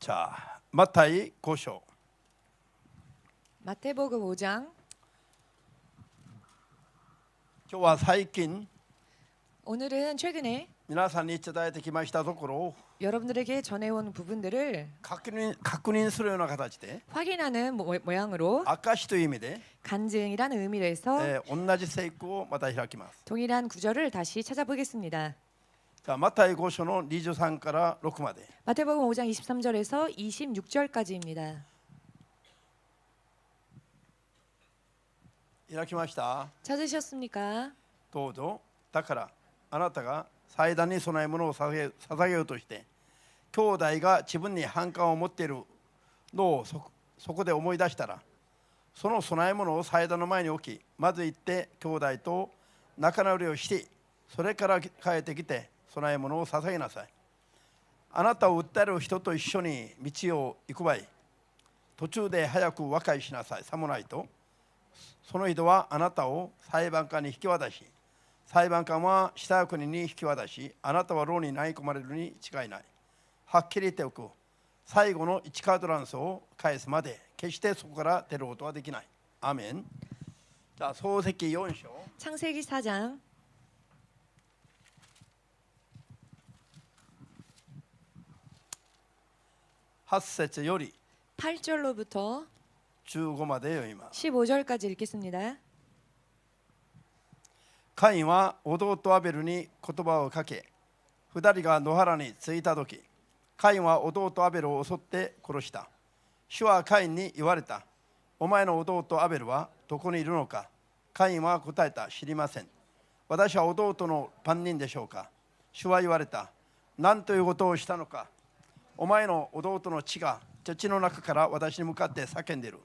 자, 마타이 5章 마태복음 5장. 今日は最近 오늘은 최근에 皆さんに伝えてきましたところを 여러분들에게 전해온 부분들을 確認するような形で 확인하는 모양으로 証という意味で、 간증이라는 의미로 해서 同じ聖句をまた開きます。 동일한 구절을 다시 찾아보겠습니다. じゃあマタイ5章の23から6まで 마태복음 5장 23절에서 26절까지입니다. 開きました。 찾으셨습니까? どうぞ。だからあなたが祭壇に供え物を捧げようとして兄弟が自分に反感を持っているのをそこで思い出したら、その供え物を祭壇の前に置き、まず行って兄弟と仲直りをして、それから帰ってきて供え物を捧げなさい。あなたを訴える人と一緒に道を行く場合、途中で早く和解しなさい。さもないとその人はあなたを裁判官に引き渡し、裁判官は下役人に引き渡し、あなたは牢に投げ込まれるに違いない。はっきり言っておく。最後の1カードランスを返すまで決してそこから出ることはできない。アーメン。じゃあ創世記4章 창세기 4장 8節より 8절로부터 15まで読みます。 15절까지 읽겠습니다. カインは弟アベルに言葉をかけ、二人が野原に着いたとき、カインは弟アベルを襲って殺した。主はカインに言われた。お前の弟アベルはどこにいるのか。カインは答えた。知りません。私は弟の番人でしょうか。主は言われた。何ということをしたのか。お前の弟の血が土の中から私に向かって叫んでいる。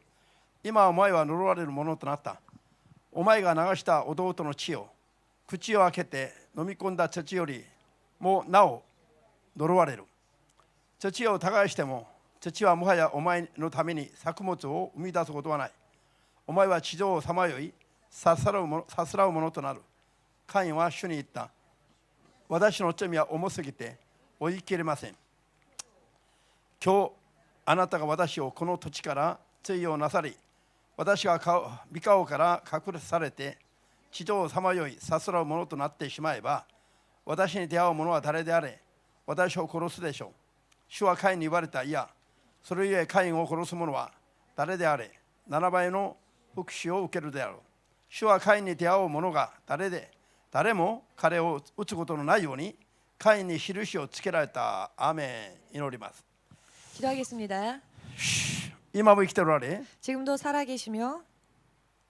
今お前は呪われるものとなった。お前が流した弟の血を口を開けて飲み込んだ土よりもなお呪われる。土を耕しても土はもはやお前のために作物を生み出すことはない。お前は地上をさまよいさすらうものとなる。カインは主に言った。私の罪は重すぎて追い切れません。今日あなたが私をこの土地から追用なさり、私が御顔から隠されて地上をさまよいさすらうものとなってしまえば、私に出会う者は誰であれ私を殺すでしょう。主はカインに言われた。いや、それゆえカインを殺す者は誰であれ7倍の復讐を受けるであろう。主はカインに出会う者が誰も彼を撃つことのないようにカインに印をつけられた。アーメン。祈ります。 기도하겠습니다. 今も生きておられ、 지금도 살아계시며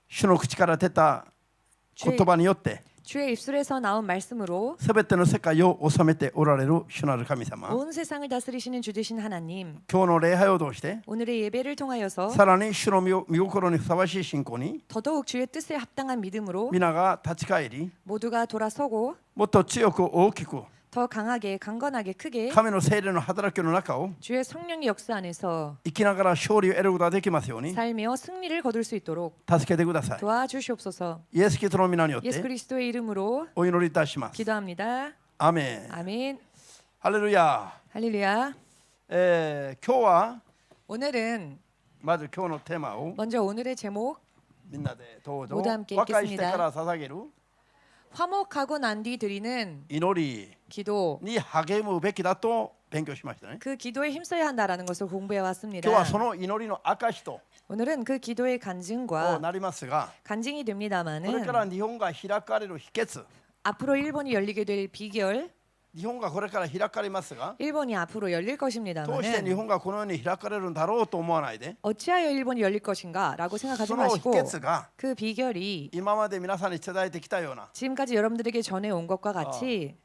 主の口から出た言葉によって 주의 입술에서 나온 말씀으로 すべての世界を治めておられる主なる神様、 온 세상을 다스리시는 주 되신 하나님, 今日の礼拝を通して 오늘의 예배를 통하여서 さらに主の御心にふさわしい信仰に 더더욱 주의 뜻에 합당한 믿음으로 皆が立ち返り、 모두가 돌아서고 もっと強く大きく 더 강하게 강건하게 크게 神の聖霊の働きの中を 주의 성령의 역사 안에서 生きながら勝利を得ることができますように 살며 승리를 거둘 수 있도록 助けてください。 도와주시옵소서. イエス・キリストの皆によっ 예수 て 그리스도의 이름으로 お祈りいたします。 기도합니다. アメン。 아멘. ハレルヤ。 할렐루야. 今日は 오늘은 まず今日のテーマを 먼저 오늘의 제목 みんなでどうぞ。 모두 함께 和解して 읽겠습니다. から捧げる 화목하고 난 뒤 드리는 祈り 기도, に励むべきだと勉強しましたね。 그 기도에 힘써야 한다라는 것을 공부해 今 왔습니다. 日はその祈りの証と 오늘은 그 기도의 と 간증과 なりますが、 간증이 これから 됩니다만은 日本が開かれる秘訣、 앞으로 일본이 열리게 될 비결, 日本がこれから開かれますが、 일본이 앞으로 열릴 どうして日 것입니다만은 本がこのように開かれるんだろうと思わないで、 어찌하여 일본이 열릴 것인가라고 생각하지 その秘 마시고 訣が 그 비결이 今まで皆さんに伝えてきたような 지금까지 여러분들에게 전해온 것과 같이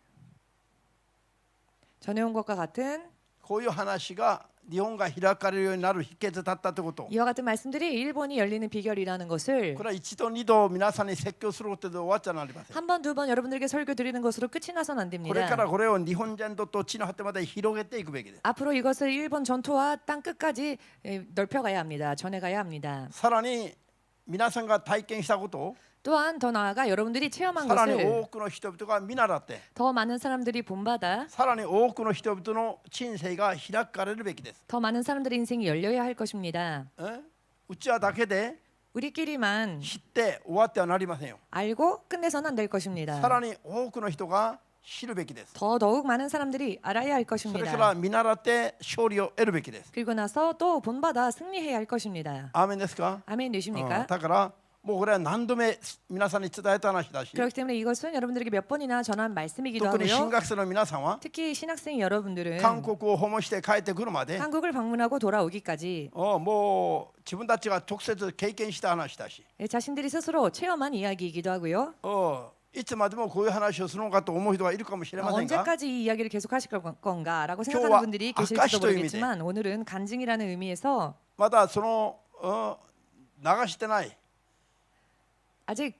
전해온 것과 같은 こういう話が日本が開かれるようになる秘訣だったということ。 이와 같은 말씀들이 일본이 열리는 비결이라는 것을 これは一度二度皆さんに説教することで終わっちゃなりません。 한 번, 두 번 여러분들에게 설교 드리는 것으로 끝이 나선 안 これから 됩니다. これを日本全土と地の果てまで広げていくべきです。 앞으로 이것을 일본 전토와 땅 끝까지 넓혀가야 합니다. 전해가야 합니다. さらに皆さんが体験したことを 또한 더 나아가 여러분들이 체험한 さらに 것을 多くの人々が見習って 더 많은 사람들이 본받아 さらに多くの人々の人生が開かれるべきです。 더 많은 사람들의 인생이 열려야 할 것입니다. うちわだけで 우리끼리만 知って終わってはなりませんよ。 알고 끝내서는 안 될 것입니다. さらに多くの人が知るべきです。 더더욱 많은 사람들이 알아야 할 それか 것입니다. ら見習って勝利を得るべきです。 그리고 나서 또 본받아 승리해야 할 것입니다. アーメンですか？ 아멘 うん 되십니까? だからもうこれは何度目皆さんに伝えた話だし、 그렇기 때문에 이것은 여러분들에게 몇 번이나 전한 말씀이기도 特に進 하고요. 学生の皆さんは 특히 신학생 여러분들은 韓国を訪問して帰ってくるまで 한국을 방문하고 돌아오기까지 もう自分たちが直接経験した話だし、 자신들이 스스로 체험한 이야기이기도 하고요. いつまでもこういう話をするのかと思う人がいるかもしれませんが、 언제까지 이 이야기를 계속하실 건가라고 교와 생각하는 분들이 계실지도 아까시도 모르겠지만 오늘은 간증이라는 의미에서 まだその流してない、 아직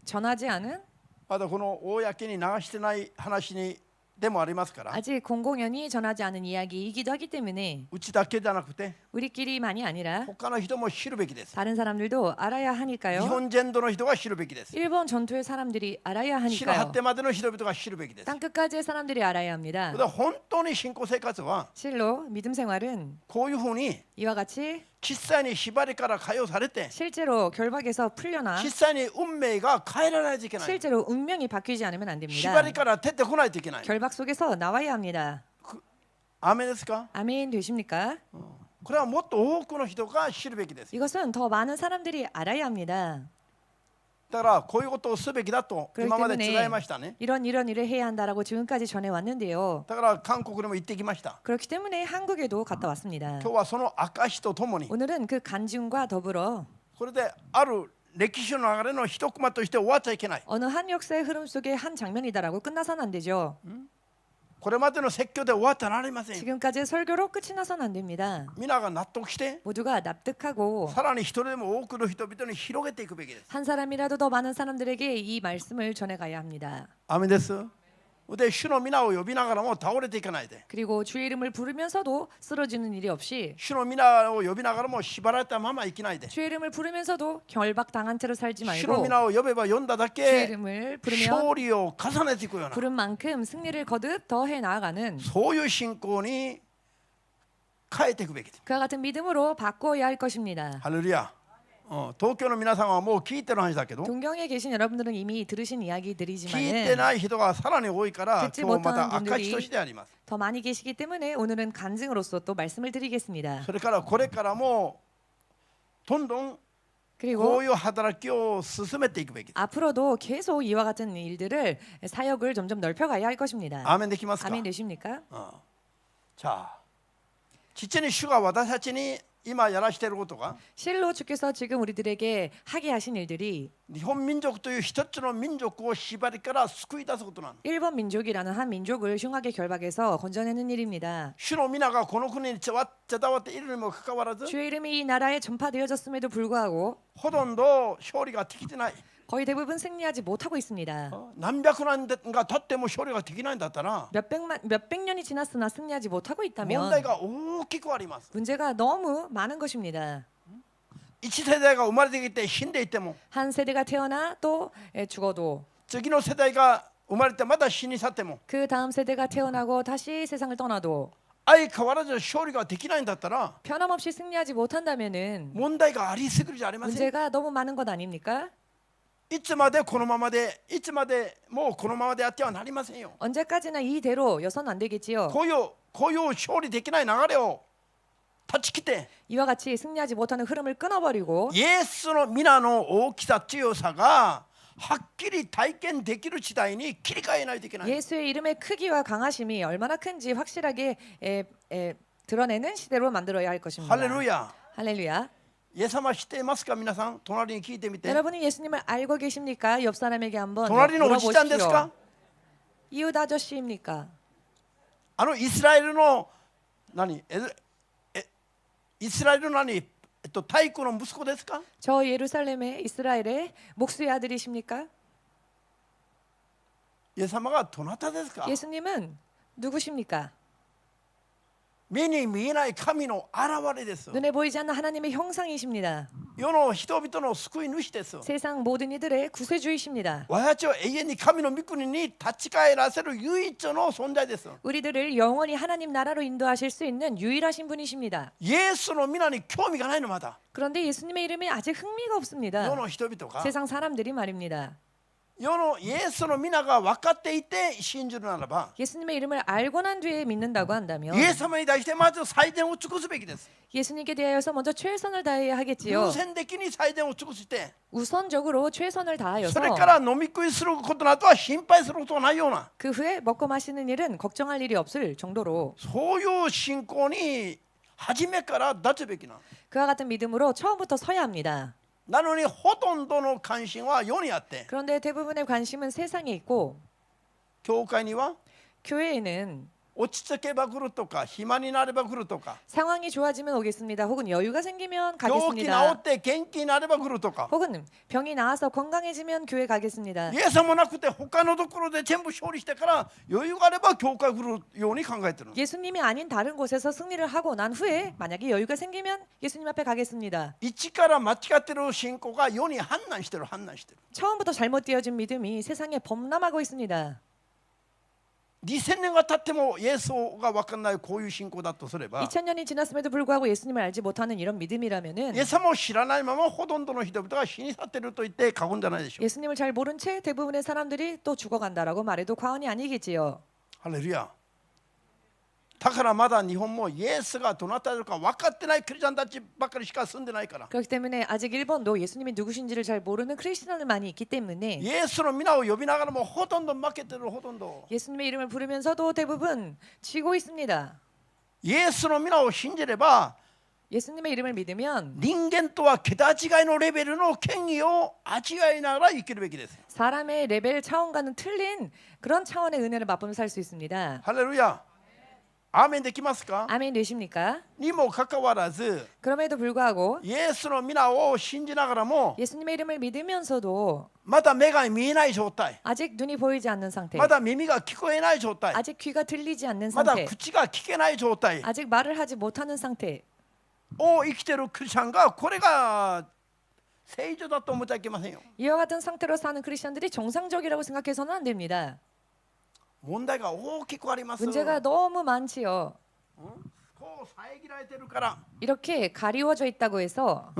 전하지 않은 まだこの公に流してない話にでもありますから、 아직 공공연히 전하지 않은 이야기이기도 하기 때문에 うちだけじゃなくて 우리끼리만이 아니라 他の人も知るべきです。 다른 사람들도 알아야 日 하니까요. 本全土の人が知るべきです。 일본 전토의 사람들이 알아야 地の果 하니까요. てまでの人々が知るべきです。 땅 끝까지의 사람들이 알아야 합니다. だから本当に信仰生活は 실로 믿음 생활은 こういうふうに 이와 같이 実際に縛りから解放されて 실제로 결박에서 풀려나 実際に運命が変えられないといけない。 실제로 운명이 바뀌지 않으면 안 縛 됩니다. りから出てこないといけない。 결박 속에서 나와야 합니다. アーメンですか？ 아멘 되십니까? これはもっと多くの人が知るべきです。 이것은 더 많은 사람들이 알아야 합니다. だからこういうことをすべきだと 그렇기 今まで伝え 때문에 ましたね。 이런 일을 해야 한다라고 지금까지 전해 왔는데요. だから韓国にも行ってきました。 그렇기 때문에 한국에도 갔다 왔습니다. 今日はその証とともに 오늘은 그 간증과 더불어 これである歴史の流れの一コマとして終わっちゃいけない。 어느 한 역사의 흐름 속의 한 장면이다라고 끝나서는 안 되죠. これまでの説教で終わってはなりません。 지금까지의 설교로 끝이 나서는 안 됩니다. 皆が納得して 모두가 납득하고 さらに一人でも多くの人々に広げていくべきです。 한 사람이라도 더 많은 사람들에게 이 말씀을 전해가야 합니다. アーメンです。で主の皆を呼びながらも倒れていかないで、 그리고 주의 이름을 부르면서도 쓰러지는 일이 없이 主の皆を呼びながらも縛られたまま生きないで、 주의 이름을 부르면서도 결박당한 채로 살지 主の 말고 皆を呼べば呼んだだ 주의 け 이름을 부르면 勝利を重ねていくような、 부른 만큼 승리를 거듭 더해 나아가는 そういう信仰に変えていくべきです。 그와 같은 믿음으로 바꿔야 할 것입니다. ハレルヤ。東京の皆さんはもう聞いてる話だけど、 동경에 계신 여러분들은 이미 들으신 聞いて 이야기들이지만 ない人がさらに多いから 듣지 今日また 못하는 証としてあります。 더 많이 계시기 때문에 오늘은 간증으로서 또 말씀을 드리겠습니다. それからこれからもどんどんこ 그리고 ういう働きを進めていくべきです。 앞으로도 계속 이와 같은 일들을 사역을 점점 넓혀가야 할 것입니다. アーメンできますか？ 아멘 되십니까? じゃあ実に主が私たちに今やらしていることが 실로 주께서 지금 우리들에게 하게 하신 일들이 日本民族という一つの民族を縛りから救い出すことなの。 일본 민족이라는 한 민족을 흉하게 결박해서 건져내는 일입니다. 主の皆がこの国に伝わっているにもかかわらず 주의 이름이 이 나라에 전파되어졌음에도 불구하고 ほとんど勝利ができてない。 거의 대부분 승리하지 못하고 있습니다. 何百年が経っても勝利ができないんだったら 몇백 년이 지났으나 승리하지 못하고 問 있다면 題が大きくあります。 문제가 너무 많은 것입니다. 一世代が生まれてきて死んでいても 한 세대가 태어나 또 죽어도 次の世代が生まれてまた死に去っても 그 다음 세대가 태어나고 다시 세상을 떠나도 相変わらず勝利ができないんだったら 변함없이 승리하지 못한다면은 問題がありすぎるじゃありません。 문제가 너무 많은 것 아닙니까? いつまでこのままでいつまでもうこのままでやってはなりませんよ。 언제까지나 이대로 여선 안 되겠지요. こういう勝利できない流れを断ち切って 이와 같이 승리하지 못하는 흐름을 끊어버리고 イエスの皆の大きさ強さがはっきり体験できる時代に切り替えないといけない。 예수의 이름의 크기와 강하심이 얼마나 큰지 확실하게 드러내는 시대로 만들어야 할 것입니다. ハレルヤ。 할렐루야. イエス様知っていますか？皆さん隣に聞いてみて。 여러분이 예수님을 알고 계십니까? 옆 사람에게 한번 隣のおじちゃんですか？ 물어보십시오. 이웃 아저씨입니까? イスラエルのイスラエルの大工の息子ですか？ 저 예루살렘의 이스라엘의 목수의 아들이십니까? イエス様がどなたですか？ 예수님은 누구십니까? 目に見えない神の現れです。 눈에 보이지 않는 하나님의 형상이십니다. 世の人々の救い主です。 세상 모든 이들의 구세주이십니다. 私たちを永遠に神の御国に立ち返らせる唯一の存在です。 우리들을 영원히 하나님 나라로 인도하실 수 있는 유일하신 분이십니다. イエスの皆に興味がないのまだ。 그런데 예수님의 이름에 아직 흥미가 世 없습니다. の人々が 세상 사람들이 말입니다. 世のイエスの皆が分かっていて信じるならば、 예수님의 이름을 알고 난 뒤에 믿는다고 한다면 イエス様に対してまず最善を尽くすべきです。 예수님께 대하여서 먼저 최선을 다해야 優 하겠지요. 先的に最善を尽くして、 우선적으로 최선을 そ 다하여서 れから飲み食いすることなどは心配することがないような、 그 후에 먹고 마시는 일은 걱정할 일이 없을 정도로 そういう信仰に初めから立つべきな。 그와 같은 믿음으로 처음부터 서야 합니다. なのにほとんどの関心は世にあって、 그런데 대부분의 관심은 세상에 있고 教会には 교회에는 落ち着けば来るとか、暇になれば来るとか、 상황이 좋아지면 오겠습니다. 혹은 여유가 생기면 病気治 가겠습니다. って元気になれば来るとか、 혹은 병이 나아서 건강해지면 교회 가겠습니다. イエスもなくて他のところで全部勝利してから余裕があれば教会来るように考えてる。 예수님이 아닌 다른 곳에서 승리를 하고 난 후에 만약에 여유가 생기면 예수님 앞에 가겠습니다. 一から間違ってる信仰が世に判断してる。 처음부터 잘못되어진 믿음이 세상에 범람하고 있습니다. 2000年が経ってもイエスが分からないこういう信仰だとすれば、 2000년이 지났음에도 불구하고 예수님을 알지 못하는 이런 イ 믿음이라면은 エス様を知らないままほとんどの人々が死に去っていると言って過言じゃないでしょう。 예수님을 잘 모른 채 대부분의 사람들이 또 죽어간다라고 말해도 과언이 아니겠지요. ハレルヤ。だからまだ日本もイエスがどなたか分かってないクリスチャンたちばっかりしか住んでないから、 그렇기 때문에 아직 일본도 예수님이 누구신지를 잘 모르는 크리스천들 많이 있기 때문에 イエスの皆を呼びながらもほとんど負けてる。ほとんど 예수님의 이름을 부르면서도 대부분 지고 있습니다. イエスの皆を信じれば 예수님의 이름을 믿으면 人間とは桁違いのレベルの権威を味わいながら生きるべきです。 사람의 레벨 차원과는 틀린 그런 차원의 은혜를 맛보며 살 수 있습니다. ハレルヤ。アーメンできますか？ 아멘 되십니까? にもかかわらず 그럼에도 불구하고 イエスの皆を信じながらも 예수님의 이름을 믿으면서도 まだ目が見えない状態、 아직 눈이 보이지 않는 상태, まだ耳が聞こえない状態、 아직 귀가 들리지 않는 まだ 상태, 口が聞けない状態 아직 말을 하지 못하는 상태, を生きているクリスチャンがこれが正常だと思ってはいけませんよ。 이와 같은 상태로 사는 크리스천들이 정상적이라고 생각해서는 안 됩니다. 問題が大きくあります。 문제가 너무 많지요. こう遮られてるから、 이렇게 가리워져 있다고 해서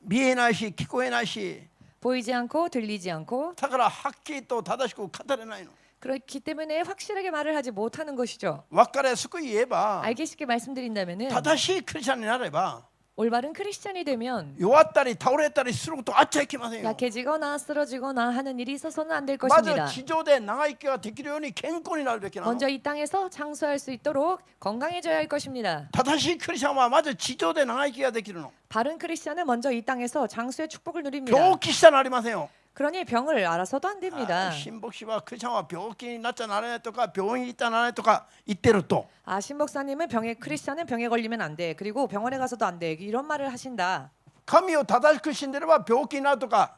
見えないし聞こえないし、 보이지 않고 들리지 않고 だからはっきりと正しく語れないの。 그렇기 때문에 확실하게 말을 하지 못하는 것이죠. 分かりやすく言えば 알기 쉽게 말씀드린다면은 正しいクリスチャンになれば 올바른 크리스천이 되면 弱ったり倒れたりすることあっちゃいけませんよ。 약해지거나 쓰러지거나 하는 일이 있어서는 안 될 まず 것입니다. 地上で長生きができるように健康になるべきなの。 먼저 이 땅에서 장수할 수 있도록 건강해져야 할 것입니다. 正しいクリスチャンはまず地上で長生きができるの。 바른 크리스천은 먼저 이 땅에서 장수의 축복을 누립니다. 病気したらなりませんよ。 그러니 병을 알아서도 안 됩니다. 新牧師はクリスチャンは病気になっちゃならないとか病院に行ったらならないとか言ってると、 아, 신 목사님은 크리스천은 병에 걸리면 안 돼. 그리고 병원에 가서도 안 돼. 이런 말을 하신다. 神を正しく信じれば病気になるとか、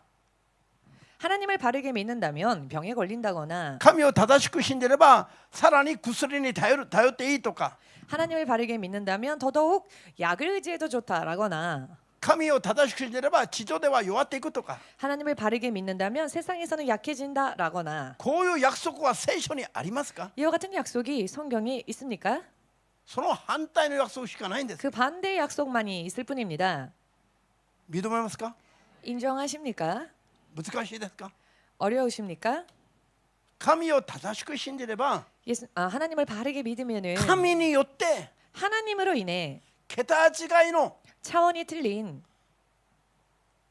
하나님을 바르게 믿는다면 병에 걸린다거나 神を正しく信じればさらに薬に頼っていいとか、 하나님을 바르게 믿는다면 더더욱 약을 의지해도 좋다라거나 神を正しく信じれば地上では弱っていくとか、 하나님을 바르게 믿는다면 세상에서는 약해진다라거나 こういう約束は聖書にありますか？ 이와 같은 약속이 성경에 있습니까? その反対の約束しかないんです。 그 반대의 약속만이 있을 뿐입니다. 認めますか？ 인정하십니까? 難しいですか？ 어려우십니까? 神を正しく信じれば 하나님을 바르게 믿으면은 神によって 하나님으로 인해 桁違いの 차원이 틀린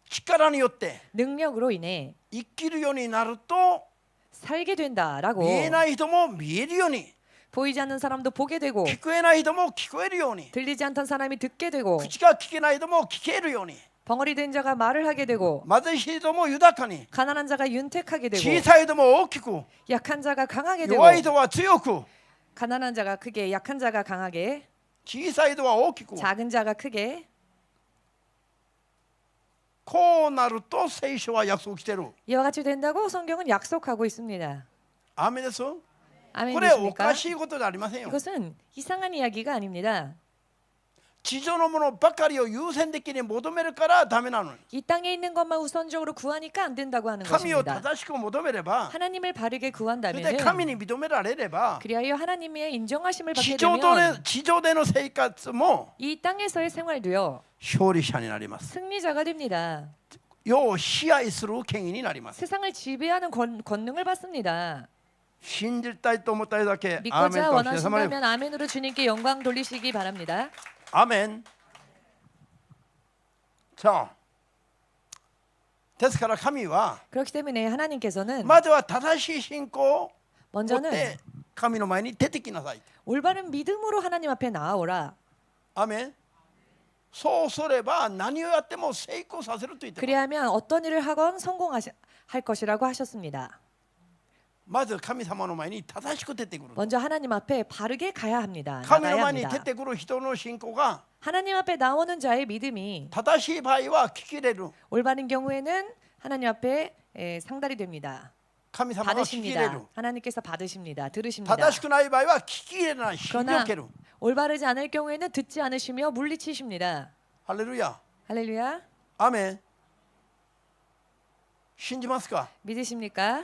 力によって 능력으로 인해 生きるようになると 살게 된다라고 見えない人も見えるように、 보이지 않는 사람도 보게 되고 聞こえない人も聞こえるように、 들리지 않던 사람이 듣게 되고 口が聞けない人も聞けるように、 벙어리 된 자가 말을 하게 되고 貧しい人も豊かに、 가난한 자가 윤택하게 되고 小さい人も大きく、 약한 자가 강하게 되고 弱い人は強く、 가난한 자가 크게 약한 자가 강하게 小さい人は大きく、 작은 자가 크게 こうなると聖書は約束してる。 이와 같이 된다고 성경은 약속하고 있습니다. アーメンです。 아멘 これお 되십니까? かしいことじゃありませんよ。 이것은 이상한 이야기가 아닙니다. 地上のものばかりを優先的に求めるからダメなのに。 이 땅에 있는 것만 우선적으로 구하니까 안 된다고 하는 神を 것입니다. 正しく求めれば、 하나님을 바르게 それで 구한다면 神に認められれば、 그리하여 하나님의 인정하심을 地 받게 上 되면 での生活も 이 땅에서의 생활도요 勝利者になります。 승리자가 됩니다. 世を支配する権威になります。 세상을 지배하는 권능을 받습니다. 信じたいと思っただけ、アーメン 믿고자 として様に。 원하신다면 아멘으로 주님께 영광 돌리시기 바랍니다. アーメン。さあ、ですから神は 그렇기 때문에 하나님께서는 まずは正しい信仰を持っ 먼저는 て神の前に出てきなさい。 올바른 믿음으로 하나님 앞에 나아오라. アーメン。そうすれば何をやっても成功させると言ってます。 그리하면 어떤 일을 하건 할 것이라고 하셨습니다. まず神様の前に正しく出てくる。 먼저 하나님 앞에 바르게 가야 합니다. 神の 나가야 前に出 합니다. てくる人の信仰が 하나님 앞에 나오는 자의 믿음이 正しい場合は聞き入れる。 올바른 경우에는 하나님 앞에 상달이 됩니다. 神様が聞き入れ 받으십니다. る。 하나님께서 받으십니다. 들으십니다. 正しくない場合は聞き入れない。信じ 그러나 受ける。 올바르지 않을 경우에는 듣지 않으시며 물리치십니다. ハレルヤ。 할렐루야. アーメン。信じますか。 믿으십니까?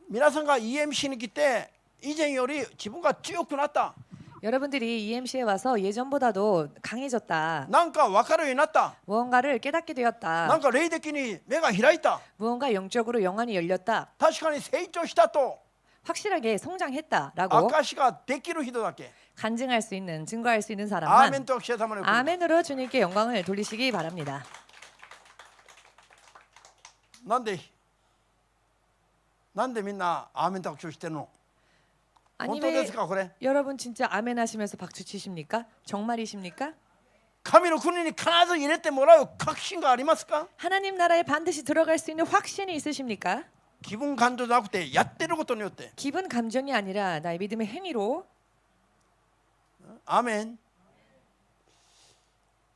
皆さんが EMC に来て以前より自分が強くなった。 여러분들이 EMC에 와서 예전보다도 강해졌다. なんか分かるようになった。 무언가를 깨닫게 なん 되었다. か霊的に目が開いた。 무언가 영적으로 영안이 열렸다. 確かに成長したと 확실하게 성장했다라고 証ができる人だけ。 간증할 수 있는 증거할 수 있는 アーメ 사람만 ンと記者様に。 아멘으로 주님께 영광을 돌리시기 바랍니다. なんでみんなアーメンと拍手してるの。本当で 아니면 すかこれ。 여러분 진짜 아멘 하시면서 박수 치십니까? 정말이십니까? 神の国に必ず入れてもらう確信がありますか。 하나님 나라에 반드시 들어갈 수 있는 확신이 있으십니까? 気分感情じゃなくてやってることによって。 기분 감정이 아니라 나의 믿음의 행위로 アーメン。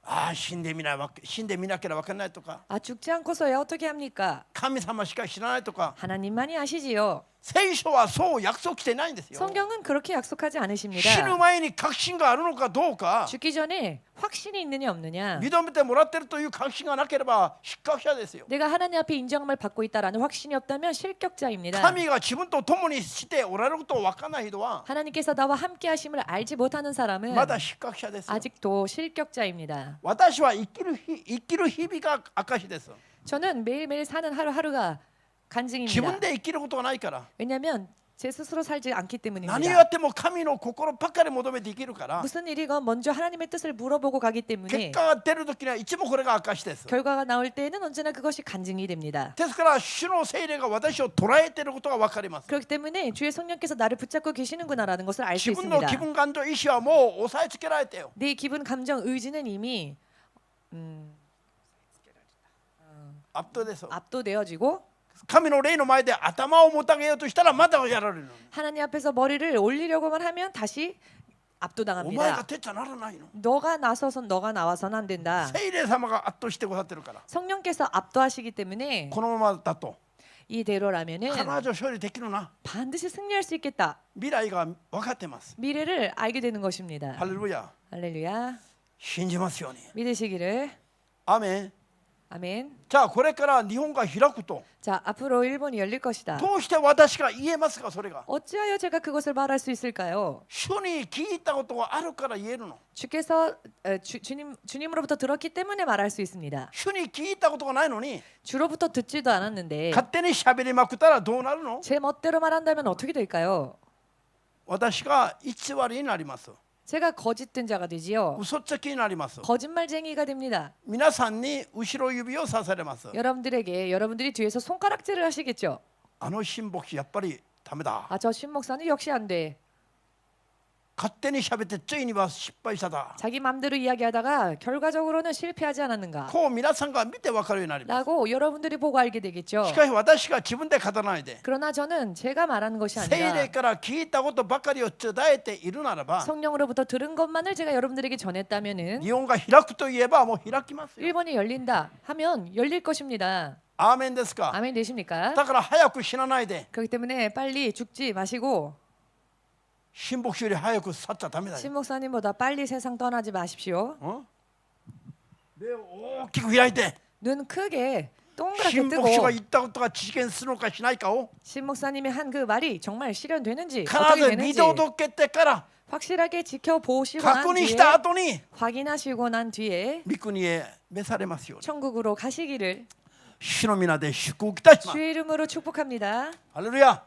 ああ死んでみなければ分からないとか、 아 죽지 않고서야 어떻게 합니까? 神様しか知らないとか、 하나님만이 아시지요. 聖書はそう約束してないんですよ。 성경은 그렇게 약속하지 死ぬ 않으십니다. 前に確信があるのかどうか、 죽기 전에 확신이 있느냐 없느냐. 認めてもらってるという確信がなければ失格者ですよ。 내가 하나님 앞에 인정함을 받고 있다라는 확신이 없다면 실격자입니다. 神が自分と共にしておられることを分からない人は 하나님께서 나와 함께 하심을 알지 못하는 사람은 まだ失格者ですよ。 아직도 실격자입니다. 私は生きる日々が証です。 저는 매일매일 사는 하루하루가 自分 간증입니다. で生きることがないから。 왜냐하면 제 스스로 살지 않기 何を 때문입니다. やっても神の心ばっかり求めて生きるから、 무슨 일이건 먼저 하나님의 뜻을 물어보고 가기 結 때문에 果が出る時にはいつもこれが証です。 결과가 나올 때에는 언제나 그것이 간증이 됩니다. ですから主の聖霊が私を捉えていることが分かります。 그렇기 때문에 주의 성령께서 나를 붙잡고 계시는구나라는 것을 알 수 自分の 있습니다. 気分感情意志はもう押さえつけられてよ。 내 기분, 감정, 의지는 이미 圧倒です。 압도되어지고 神の霊の前で頭をもたげようとしたらまだやられる。 하나님 앞에서 머리를 올리려고만 하면 다시 お前が 압도당합니다. 手っちゃならないの。 너가 나서선 너가 나와서는 안 된다. 聖霊様が圧倒してくださってるから。 성령께서 압도하시기 때문에 このままだと 이대로라면은 必ず勝利できるな。 반드시 승리할 수 있겠다. 未来が分かってます。 미래를 알게 되는 것입니다. ハレルヤ。 할렐루야. 信じますように。 믿으시기를. アーメン。 아멘. じゃあこれから日本が開くと 자, 앞으로 일본이 열릴 것이다. どうして私が言えますか。それが 어찌하여 제가 그것을 말할 수 있을까요? 主に聞いたことがあるから言えるの。 주께서 주님으로부터 들었기 때문에 말할 수 있습니다. 主に聞いたことがないのに 주로부터 듣지도 않았는데 勝手に喋りまくったらどうなるの。 제 멋대로 말한다면 어떻게 될까요? 私が偽りになります。 제가 거짓된 자가 되지요. 嘘つきになります。 거짓말쟁이가 됩니다. 皆さんに後ろ指を刺されます。 여러분들이 뒤에서 손가락질을 하시겠죠. あの新牧師やっぱりダメだ。 아, 저 신목사는 역시 안 돼. 勝手に喋ってついには失敗しただ。 자기 맘대로 이야기하다가 결과적으로는 실패하지 않았는가? こう皆さんが見て分かるようになります。 라고 여러분들이 보고 알게 되겠죠. しかし私が自分で語らないで 그러나 저는 제가 말하는 것이 聖霊 아니라 から聞いたことばかりを伝えているならば 성령으로부터 들은 것만을 제가 여러분들에게 전했다면은 日本が開くといえばもう開きますよ。 일본이 열린다 하면 열릴 것입니다. アーメンですか。 아멘 되십니까? だから早く死なないで 그렇기 때문에 빨리 죽지 마시고 新牧師より早く去っちゃダメだよ。 신 목사님보다 빨리 세상 떠나지 마십시오. 目を大きく開いて 눈 크게 동그랗게 新 뜨고 牧師が言ったことが実現するのかしないかを 신 목사님이 한 그 말이 정말 실현되는지 必 어떻게 ず見 되는지 届けてから 확실하게 지켜보시고 난 確認 뒤에 した後に 확인하시고 난 뒤에 御国へ召されますように 천국으로 가시기를 主の皆で祝福いたします。 주의 이름으로 축복합니다. ハレルヤ。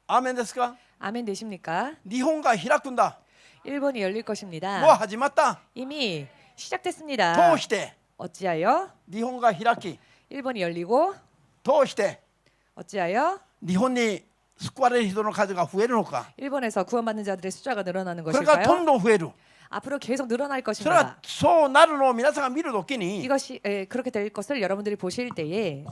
アーメンですか。 아멘 되십니까? 日本が開くんだ。 일본이 열릴 もう 것입니다. 始まった。 이미 시작됐습니다. 通して 어찌하여 日本が開き、 일본이 열리고 通して 어찌하여 日本に救われる人の数が増えるのか。 일본에서 구원받는 자들의 숫자가 늘어나는 これからどん 것일까요? どん増える。 앞으로 계속 늘어날 それは 것입니다. そうなるのを皆さんが見るときに 이것이 그렇게 될 것을 여러분들이 보실 때에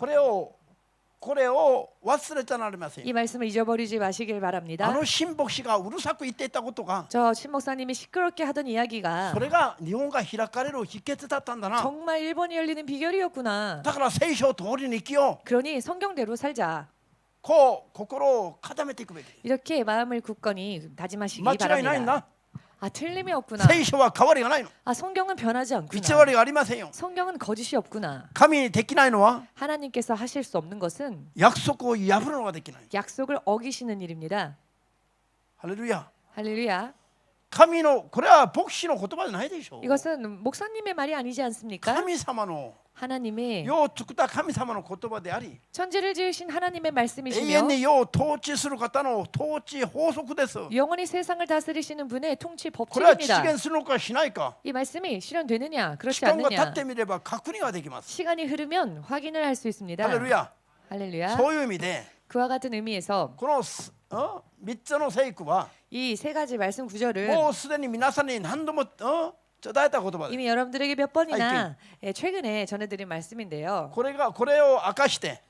これを忘れちゃなりません 이 。 말씀을 잊어버리지 마시길 あ 바랍니다. の新牧師がうるさく言っていたことが 저 신목사님이 시끄럽게 하던 이야기가 それが日本が開かれる秘訣だったんだな。 정말 일본이 열리는 비결이었구나. だから聖書を通りに生きよう。 그러니 성경대로 살자. こう心を固めていくべき。 이렇게 마음을 굳건히 다짐하시기 間違いないん 바랍니다. だ。 아 틀림이 없구나. 聖書は変わりがないの。 아 성경은 변하지 偽 않구나. りがありませんよ。 성경은 거짓이 없구나. 神にできないのは 하나님께서 하실 수 없는 것은 約束を破るのができない。 약속을 어기시는 일입니다. ハレルヤ。 할렐루야. 神のこれは牧師の言葉じゃないでしょう。 이것은 목사님의 말이 아니지 않습니까? 神様の 하나님의 世を作った神様の言葉であり、 천지를 지으신 하나님의 永 말씀이시며 遠に世を統治する方の統治法則です。 영원히 세상을 다스리시는 분의 통치 これは実 법칙입니다. 現するのかしないか。 이 말씀이 실현되느냐 時 그렇지 間が経っ 않느냐 てみれば確認ができます。 시간이 흐르면 확인을 할 수 있습니다. ハレルヤ。 할렐루야. そういう意味で 그와 같은 의미에서 この3つの聖句は 이 세 가지 말씀 구절은 もうすでに皆さんに何度も伝えた言葉です。 이미 여러분들에게 몇 번이나 최근에 전해드린 말씀인데요. これを明かして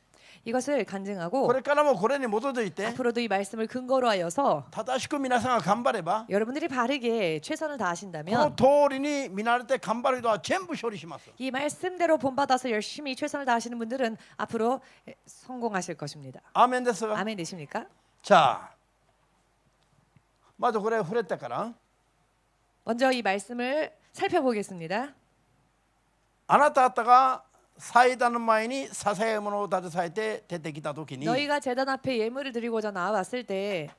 이것을 こ 간증하고 れからもこれに基づいて 앞으로도 이 말씀을 근거로 하여서 正しく皆さんが頑張れば 여러분들이 바르게 최선을 この 다하신다면 通りに見慣れて頑張る人は全部処理します。 이 말씀대로 본받아서 열심히 최선을 다하시는 분들은 앞으로 성공하실 것입니다. アーメンですが。 아멘 되십니까? じゃあまずこれ触れてから 먼저 이 말씀을 살펴보겠습니다. あなた方が祭壇の前に捧げ物を携えて出てきた時に 너희가 제단 앞에 예물을 드리고자 나와왔을 때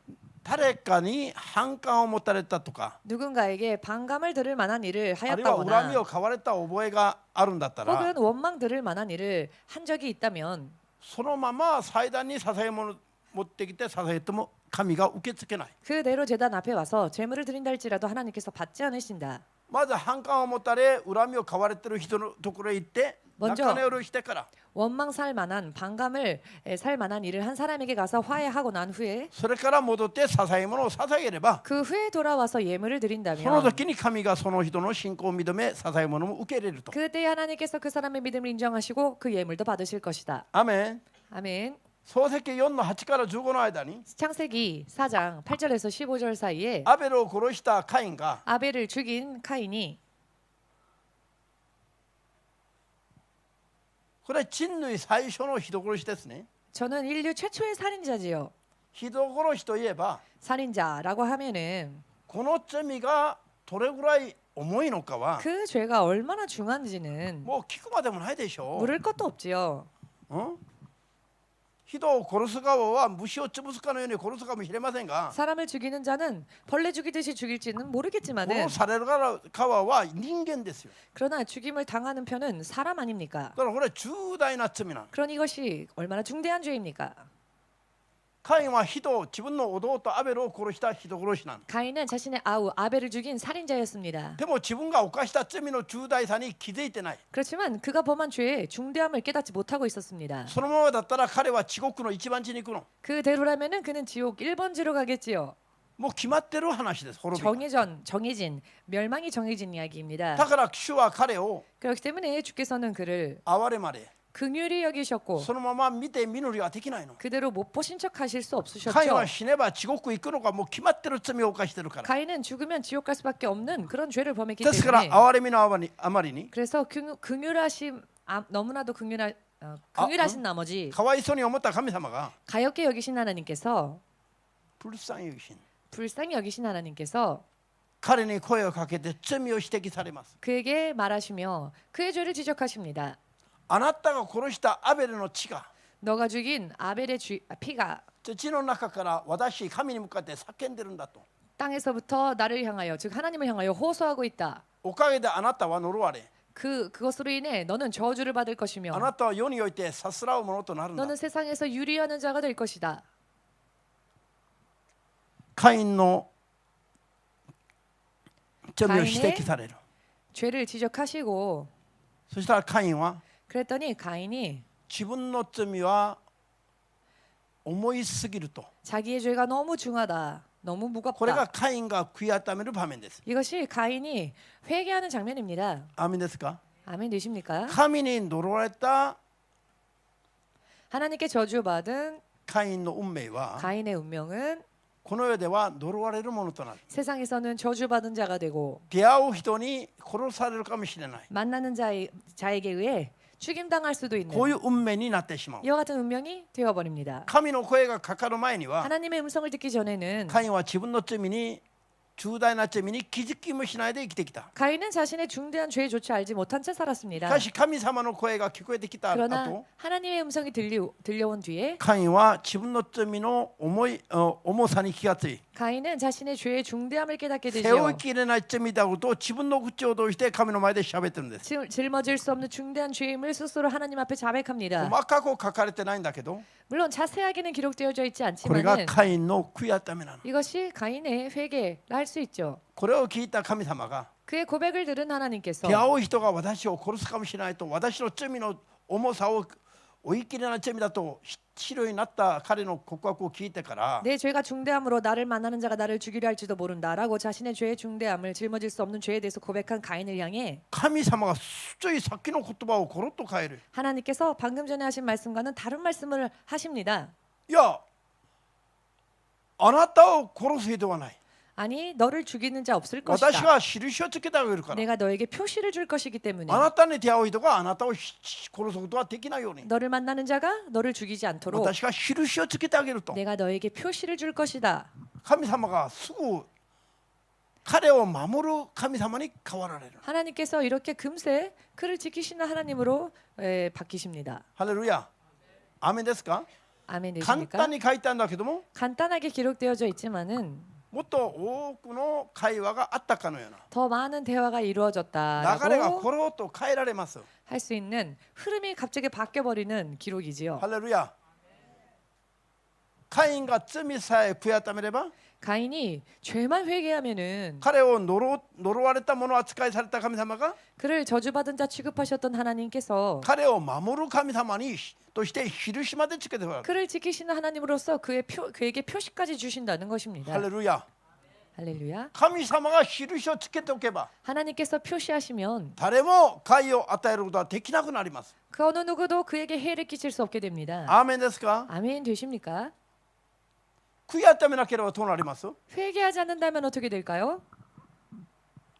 誰かに反感を持たれたとか 누군가에게 반감을 들을 만한 일을 あるいは恨み 하였다거나 を買われた覚えがあるんだったら 혹은 원망 들을 만한 일을 한 적이 있다면 そのまま祭壇に捧げ物を持ってきて捧げても神が受け付けない。 그대로 제단 앞에 와서 제물을 드린다 할지라도 하나님께서 받지 않으신다. まず反感を持たれ恨みを買われてる人のところへ行って仲直りしてから 원망 살 만한 반감을 살 만한 일을 한 사람에게 가서 화해하고 난 후에 それから戻って捧げ物を捧げれば 그 후에 돌아와서 예물을 その 드린다면 時に神がその人の信仰を認め捧げ物も受け入れると。 그때 하나님께서 그 사람의 믿음을 인정하시고 그 예물도 받으실 것이다. アメン。 아멘. 創世記4の8から15の間に 창세기 4장 8절에서 15절 사이에 アベルを殺したカインが 아벨을 죽인 카인이 これは人類最初の人殺しですね。 저는 인류 최초의 살인자지요. 人殺しといえば 살인자라고 하면은 この罪がどれぐらい重いのかは 그 죄가 얼마나 중한지는 もう聞くまでもないでしょ 물을 것도 없지요. う。人を殺す側は虫を潰すかのように殺すかもしれませんが 사람을 죽이는 자는 벌레 죽이듯이 죽일지는 殺 모르겠지만은 される側は人間ですよ。 그러나 죽임을 당하는 편은 사람 아닙니까? だからこれは重大な罪なの。 그런 이것이 얼마나 중대한 죄입니까? カインは自分の弟アベルを殺した人殺しなの。 가인은 자신의 아우 아벨을 죽인 살인자였습니다. でも自分が犯した罪の重大さに気づいてない。 그렇지만 그가 범한 죄의 중대함을 깨닫지 못하고 있었습니다. そのままだったら彼は地獄の一番地に行くの。 그대로라면은 그는 지옥 1번지로 가겠지요. もう決まってる話です。滅びが。 정해진 멸망이 정해진 이야기입니다. だから主は彼を 그렇기 때문에 주께서는 그를 憐れまで 긍휼히 여기셨고 そのまま見て見ぬりはできないの。 그대로 못 보신 척하실 수 カイン 없으셨죠. は死ねば地獄行くのがもう決まってる罪を犯してるから。 가인은 죽으면 지옥 갈 수밖에 없는 그런 죄를 범했기 ですから 때문에 憐れみのあまりに 그래서 긍휼하심 너무나도 긍휼하신 나머지 かわいそうに思った神様が 가엾게 여기신 하나님께서 불쌍히 여기신 불쌍히 여기신 하나님께서 彼に声をかけて罪を指摘されます。 그에게 말하시며 그의 죄를 지적하십니다. あなたが殺したアベルの血が 너가 죽인 아벨의 피가 血の中から私神に向かって叫んでるんだと。 땅에서부터 나를 향하여 즉 하나님을 향하여 호소하고 있다. おかげであなたは呪われ、 그것으로 인해 너는 저주를 받을 あ 것이며 なたは世においてさすらうものとなるんだ。 너는 세상에서 유리하는 자가 될 것이다. カインの罪を指摘される。 죄를 지적하시고 そしたらカインは 그랬더니 가인이 自分の罪は重いすぎると。 자기의 죄가 너무 중하다. 너무 これが 무겁다. カインが悔い改める場面です。 이것이 가인이 회개하는 장면입니다. アーメンですか。 아멘 되십니까? 神に呪われた 하나님께 저주받은 カインの運命は 가인의 운명은 この世では呪われるものとなる。 세상에서는 저주받은 자가 되고 出会う人に殺されるかもしれない。 만나는 자에게 의해 죽임당할 수도 있는 こういう運命になってしまう。 이와 같은 운명이 되어버립니다. 神の声がかかる前には 하나님의 음성을 듣기 전에는 カインは自分の罪に重大な罪に気づきもしないで生きてきた。 가인은 자신의 중대한 죄조차 알지 못한 채 し 살았습니다. かし神様の声が聞こえてきた 그러나 後、 하나님의 음성이 들려온 뒤에 カインは自分の罪の重さに気がつい、 가인은 자신의 죄의 중대함을 깨닫게 背負 되지요. いきれない罪だことを自分の口を通して神の前で喋ってるんです。 짊어질 수 없는 중대한 죄임을 스스로 하나님 앞에 자백합니다. 細かく書かれてないんだけど、 물론 자세하게는 기록되어져 있지 これが 않지만 カインの悔い改めなの。 이것이 가인의 회개라 할 수 있죠. これを聞いた神様が、 그의 고백을 들은 하나님께서 出会う人が私を殺すかもしれないと、私の罪の重さを追いきれない罪だと知るようになった彼の告白を聞いてから、 내 죄가 중대함으로 나를 만나는 자가 나를 죽이려 할지도 모른다라고 자신의 죄의 중대함을 짊어질 수 없는 죄에 대해서 고백한 가인을 향해 神様がついさっきの言葉をコロッと変える。 하나님께서 방금 전에 하신 말씀과는 다른 말씀을 하십니다. いや、あなたを殺す人はない。 아니 너를 죽이는 자 없을 私 것이다. が印をつけてあげるから。 내가 너에게 표시를 줄 것이기 때문에 あなたに出会う人があなたを殺すことはできないように、 너를 만나는 자가 너를 죽이지 않도록 私が印をつけてあげると。 내가 너에게 표시를 줄 것이다. 神様がすぐ彼を守る神様に変わられる。 하나님께서 이렇게 금세 그를 지키시는 하나님으로 바뀌십니다. ハレルヤ。アーメンですか。 아멘 簡 되십니까? 単に書いたんだけども、 간단하게 기록되어져 있지만은 もっと多くの会話があったかのよう 더 많은 대화가 な流れが 이루어졌다라고 コロッと変えられます。 할 수 있는 흐름이 갑자기 바뀌어버리는 기록이지요. ハレルヤ。カインが罪さえ悔い改めれば、 가인이 죄만 회개하면은 彼を呪われたもの扱いされた神様が 그를 저주받은 자 취급하셨던 하나님께서 彼を守る神様にとして印までつけてくださる。 그를 지키시는 하나님으로서 그에게 표시까지 주신다는 것입니다. ハレルヤ。 할렐루야. 神様が印をつけておけば 하나님께서 표시하시면 誰も害を与えることはできなくなります。 그 어느 누구도 그에게 해를 끼칠 수 없게 됩니다. アーメンですか。 아멘 되십니까? 悔い改めなければどうなります。 회개하지 않는다면 어떻게 될까요?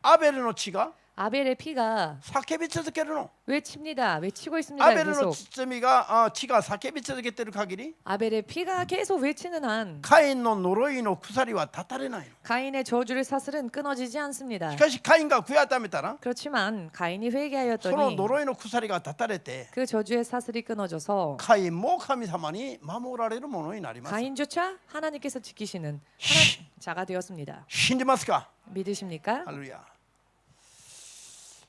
アベルの血が 아벨의 피가 叫び続けるの。 외칩니다. 외치고 있습니다. アベルの 계속. 罪が血が叫び続けている限り、 아벨의 피가 계속 외치는 한 カインの呪いの鎖は断たれないの。 가인의 저주를 사슬은 끊어지지 않습니다. しかしカインが悔い改めたら、 그렇지만 가인이 その 회개하였더니 呪いの鎖が断たれて、 그 저주의 사슬이 끊어져서 カインも神様に守られるものになります。 가인조차 하나님께서 지키시는 자가 되었습니다. 信じますか。 믿으십니까? ハレルヤ。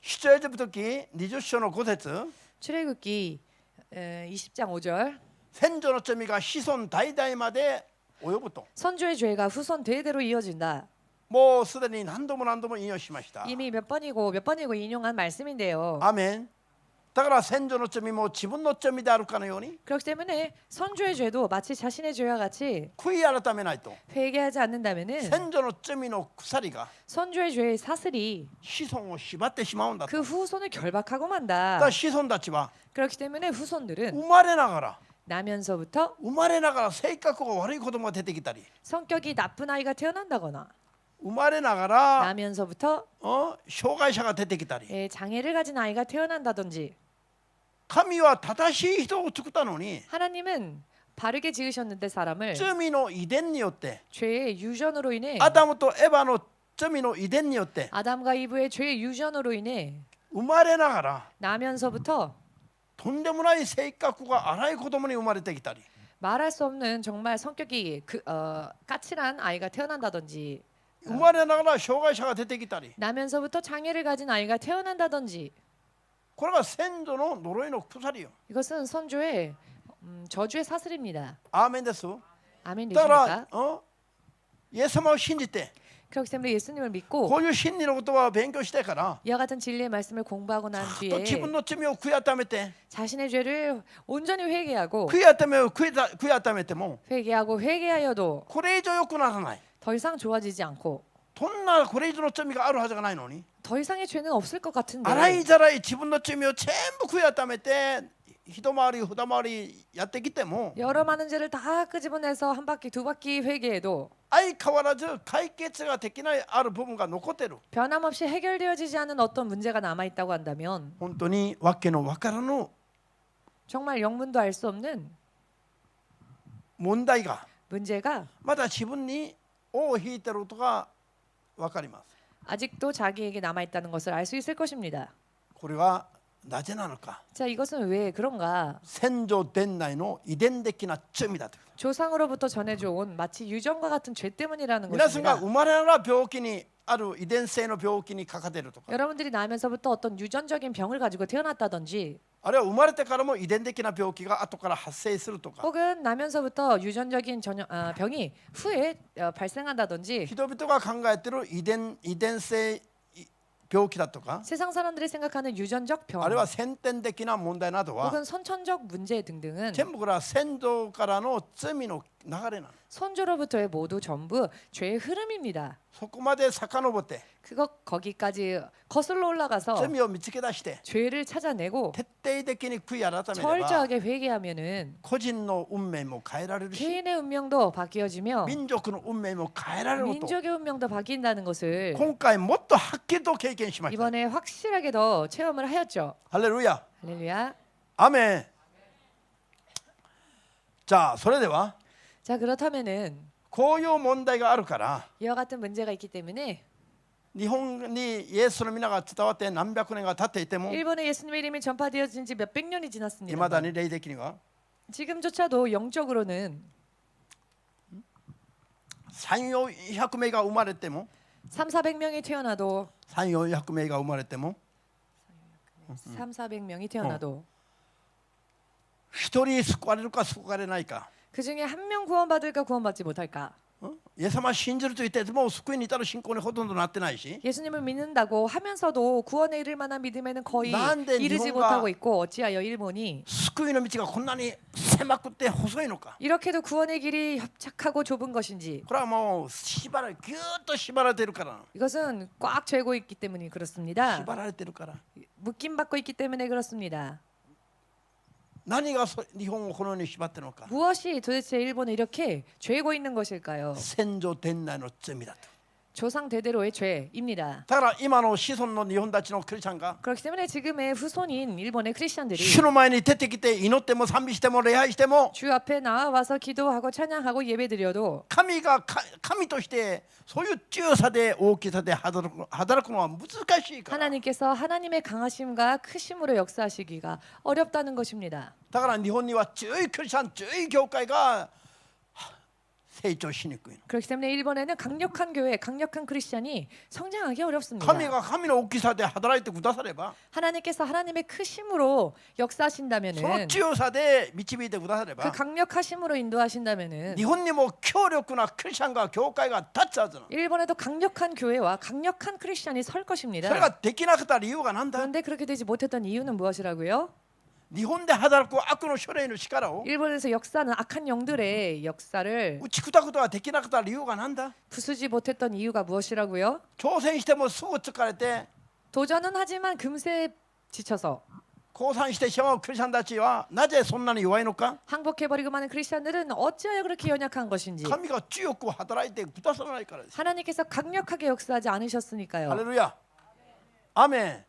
出エジプト記20章の5節、 출애굽기 20장 5절 先祖の罪が子孫代々まで及ぶと、 선조의 죄가 후손 대대로 이어진다. もうすでに何度も何度も引用しました。 이미 몇 번이고 인용한 말씀인데요. アメン。だから先祖の罪も自分の罪であるかのように 그렇기 때문에 선조의 죄도 마치 자신의 죄와 같이 悔い改めないと、 회개하지 않는다면은 先祖の罪の鎖が 선조의 죄의 사슬이 子孫を縛ってしまうんだと。 그 후손을 결박하고 だか 만다. ら子孫たちは 그렇기 때문에 후손들은 生まれながら 나면서부터 性格が悪い子供が出てきたり、 성격이 나쁜 아이가 태어난다거나 生まれながら 나면서부터 障害者が出てきたり、 장애를 가진 아이가 태어난다든지 神は正しい人を作ったのに 하나님은 바르게 지으셨는데 사람을 罪の遺伝によって 죄의 유전으로 인해 アダムとエバの罪の遺伝によって 아담과 이브의 죄의 유전으로 인해 生まれながら 나면서부터 とんでもない性格が荒い子供に生まれてきたり 말할 수 없는 정말 성격이 까칠한 아이가 태어난다든지 生まれながら障害者が出てきたり 나면서부터 장애를 가진 아이가 태어난다든지 これが先祖の呪いの鎖よ 이것은 선조의 저주의 사슬입니다. アーメンです 아멘 だから 되십니까? イエス様を信じて 그렇기 때문에 예수님을 こ 믿고 ういう真理の言葉を勉強してから 이와 같은 진리의 말씀을 공부하고 난 と 뒤에 自分の罪を悔い改めて 자신의 죄를 온전히 회개하고 悔い改めても 회개하여도 これ以上良くならない 더 이상 좋아지지 않고 そんなこれ以上の罪があるはずがないのに 더 이상의 죄는 없을 것 같은데 洗いざらい自分の罪を全部悔い改めて一回り二回りやってきても 여러 많은 죄를 다 끄집어내서 한 바퀴 두 바퀴 회개해도 相変わらず解決ができないある部分が残ってる 변함없이 해결되어지지 않은 어떤 문제가 남아 있다고 한다면 本当にわけのわからぬ 정말 영문도 알 수 없는 問題が 문제가 まだ自分に尾を引いてることがわかります 아직도 자기에게 남아 있다는 것을 알 수 있을 것입니다. これはなぜなのか 자, 이것은 왜 그런가? 先祖伝来の遺伝的な罪だと 조상으로부터 전해져 온 마치 유전과 같은 죄 때문이라는 皆さんが 것입니다. 生まれながら病気にある遺伝性の病気にかかっているとか 여러분들이 나면서부터 어떤 유전적인 병을 가지고 태어났다든지 あるいは生まれてからも遺伝的な病気が後から発生するとか 혹은 나면서부터 유전적인 병이 후에 발생한다든지 人々が考えている遺伝性病気だとか 세상 사람들이 생각하는 유전적 병 あるいは先天的な問題などは 혹은 선천적 문제 등등은 全部これは先祖からの罪の流れなの 선조로부터의 모두 전부 죄의 흐름입니다. そこまで遡って 거기까지 거슬러 올라가서 罪を見つけ出して 죄를 찾아내고 徹底的に悔い改めれば 철저하게 회개하면은 個人の運命も変えられるし 개인의 운명도 바뀌어지며 民族の運命も変えられること 민족의 운명도 바뀐다는 것을 今回もっとはっきりと経験しました 이번에 확실하게 더 체험을 하였죠. ハレルヤ 할렐루야. アメンじゃあそれでは 자, 그렇다면은 こういう問題があるから 이와 같은 문제가 있기 때문에 日本にイエスの皆が伝わって何百年が経っていても 일본에 예수님의 이름이 전파되어진 지 몇백 년이 い 지났습니다. まだに霊的には 지금조차도 영적으로는 3,400名が生まれても 3,400명이 태어나도 3,400名が生まれても 3,400명이 태어나도 一人救われるか救われないか 그 중에 한 명 구원받을까 구원받지 못할까? イエス様を信じると言っても救いに至る信仰にほとんどなってないし 예수님을 믿는다고 하면서도 구원에 이를 만한 믿음에는 거의 난데 이르지 일본과- 못하고 있고 어찌하여 일본이 救いの道がこんなに狭くて細いのか 이렇게도 구원의 길이 협착하고 좁은 것인지 これはもうぎゅーっと縛られてるから 이것은 꽉 죄고 있기 때문에 그렇습니다. 縛られてるから 묶임 받고 있기 때문에 그렇습니다. 何が日本をこのように縛ってるのか 무엇이 도대체 일본을 이렇게 죄고 있는 것일까요? 先祖伝来の罪だと 조상 대대로의 죄입니다. だから今の子孫の日本たちのクリスチャンが 그렇기 때문에 지금의 후손인 일본의 크리스천들이 主の前に出てきて祈っても賛美しても礼拝しても 주 앞에 나와서 기도하고 찬양하고 예배드려도 神としてそういう強さで大きさで働くのは難しいから 하나님께서 하나님의 강하심과 크심으로 역사하시기가 어렵다는 것입니다. だから日本には強いクリスチャン強い教会が成長しにくいの 그렇기 때문에 일본에는 강력한 교회, 강력한 크리스천이 성장하기 어렵습니다. 神が神の大きさで働いてくだされば 하나님께서 하나님의 크심으로 その 역사하신다면은 強さで導いてくだされ 그 ば 강력하심으로 인도하신다면은 日本にも強力なクリスチャンが教会が立つはずなの 일본에도 강력한 교회와 강력한 크리스천이 설 それ 것입니다. ができなかった理由が何だ 그런데 그렇게 되지 못했던 이유는 무엇이라고요? 日本で働く悪の処理の力を 일본에서 역사는 악한 영들의 역사를 打ち砕くことができなかった理由が何だ 부수지 못했던 이유가 무엇이라고요? 挑戦してもすぐ疲れて 도전은 하지만 금세 지쳐서 降参してしまうクリスチャンたちはなぜそんなに弱いのか 항복해버리고 마는 크리스천들은 어찌하여 그렇게 연약한 것인지 神が強く働いてくださらないからです 하나님께서 강력하게 역사하지 ハレ 않으셨으니까요. ルヤアメン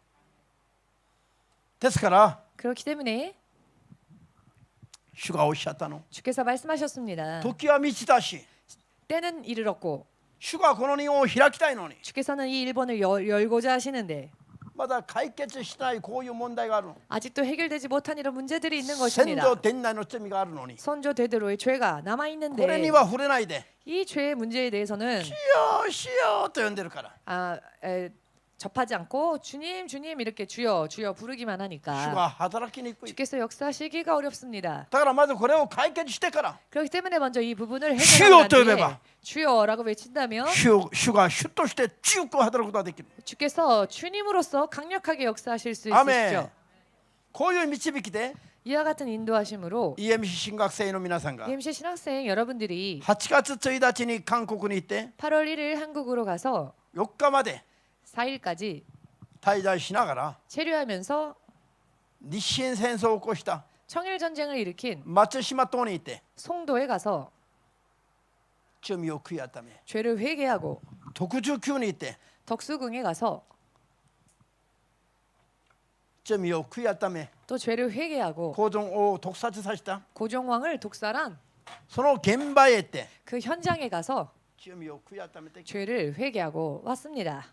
ですから 그렇기 때문에 主がおっしゃったの。 주께서 말씀하셨습니다. 時は満ちたし、 때는 이르렀고 主がこの日本を開きたいのに、 주께서는 이 일본을 열고자 하시는데 まだ解決しないこういう問題があるの。 아직도 해결되지 못한 이런 문제들이 있는 先 것입니다. 祖伝来の罪があるのに、 선조 대대로의 죄가 남아 これ 있는데 には触れないで、 이 죄의 문제에 대해서는 しようしようと呼んでるから。 접하지 않고 주님 주님 이렇게 주여 주여 부르기만 主 하니까 が働きにくい。 주께서 역사하시기가 어렵습니다. だからまずこれを解決してから、 그렇기 때문에 먼저 이 부분을 주여 해결한 또 뒤에 해봐. 주여라고 외친다면 主が主として強く働くことができる。 주께서 주님으로서 강력하게 역사하실 수 アメン 있으시죠. こういう導きで 이와 같은 인도하심으로 EMC 新学生の皆さんが EMC 신학생 여러분들이 8月1日に韓国に行って 8월 1일 한국으로 가서 4日まで 4일까지 滞在しながら 체류하면서 日清戦争を起こした 청일 전쟁을 일으킨 松島島に行って 송도에 가서 罪を悔い改め、 죄를 회개하고 徳寿宮に行って 덕수궁에 가서 罪を悔い改め、 또 죄를 회개하고 高宗王を毒殺させた 고종왕을 독살한 その現場へ行って 그 현장에 가서 罪を悔い改めて、 죄를 회개하고 왔습니다.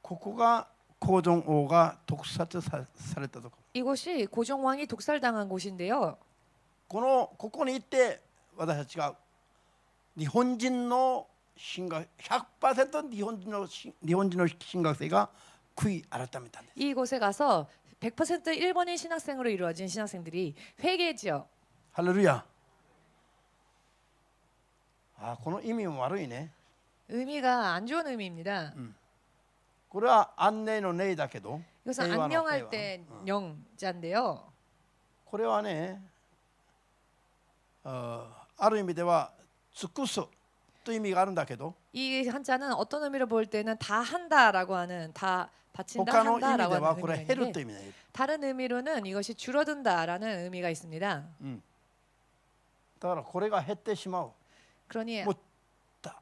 ここが高宗王が毒殺されたところ。 이곳이 고종왕이 독살당한 곳인데요. ここに行って私たちが日本人の神学 100% 日本人の神学生が悔い改めたんです。 이곳에 가서 100% 일본인 신학생으로 이루어진 신학생들이 회개지요. ハレルヤ。この意味も悪いね。 의미가 안 좋은 의미입니다. これは安寧の寧だけど、 이것은 平和の 안녕할 平和 때 영자인데요. これはね、ある意味では尽くすという意味があるんだけど、 이 한자는 어떤 의미로 볼 때는 다 한다라고 하는 다 바친다 他の意味で 한다라고 は 하는 これ 의미가 減ると 있는데 いう意味だよ。 다른 의미로는 이것이 줄어든다라는 의미가 있습니다. だからこれが減ってしまう。 그러니 もうだ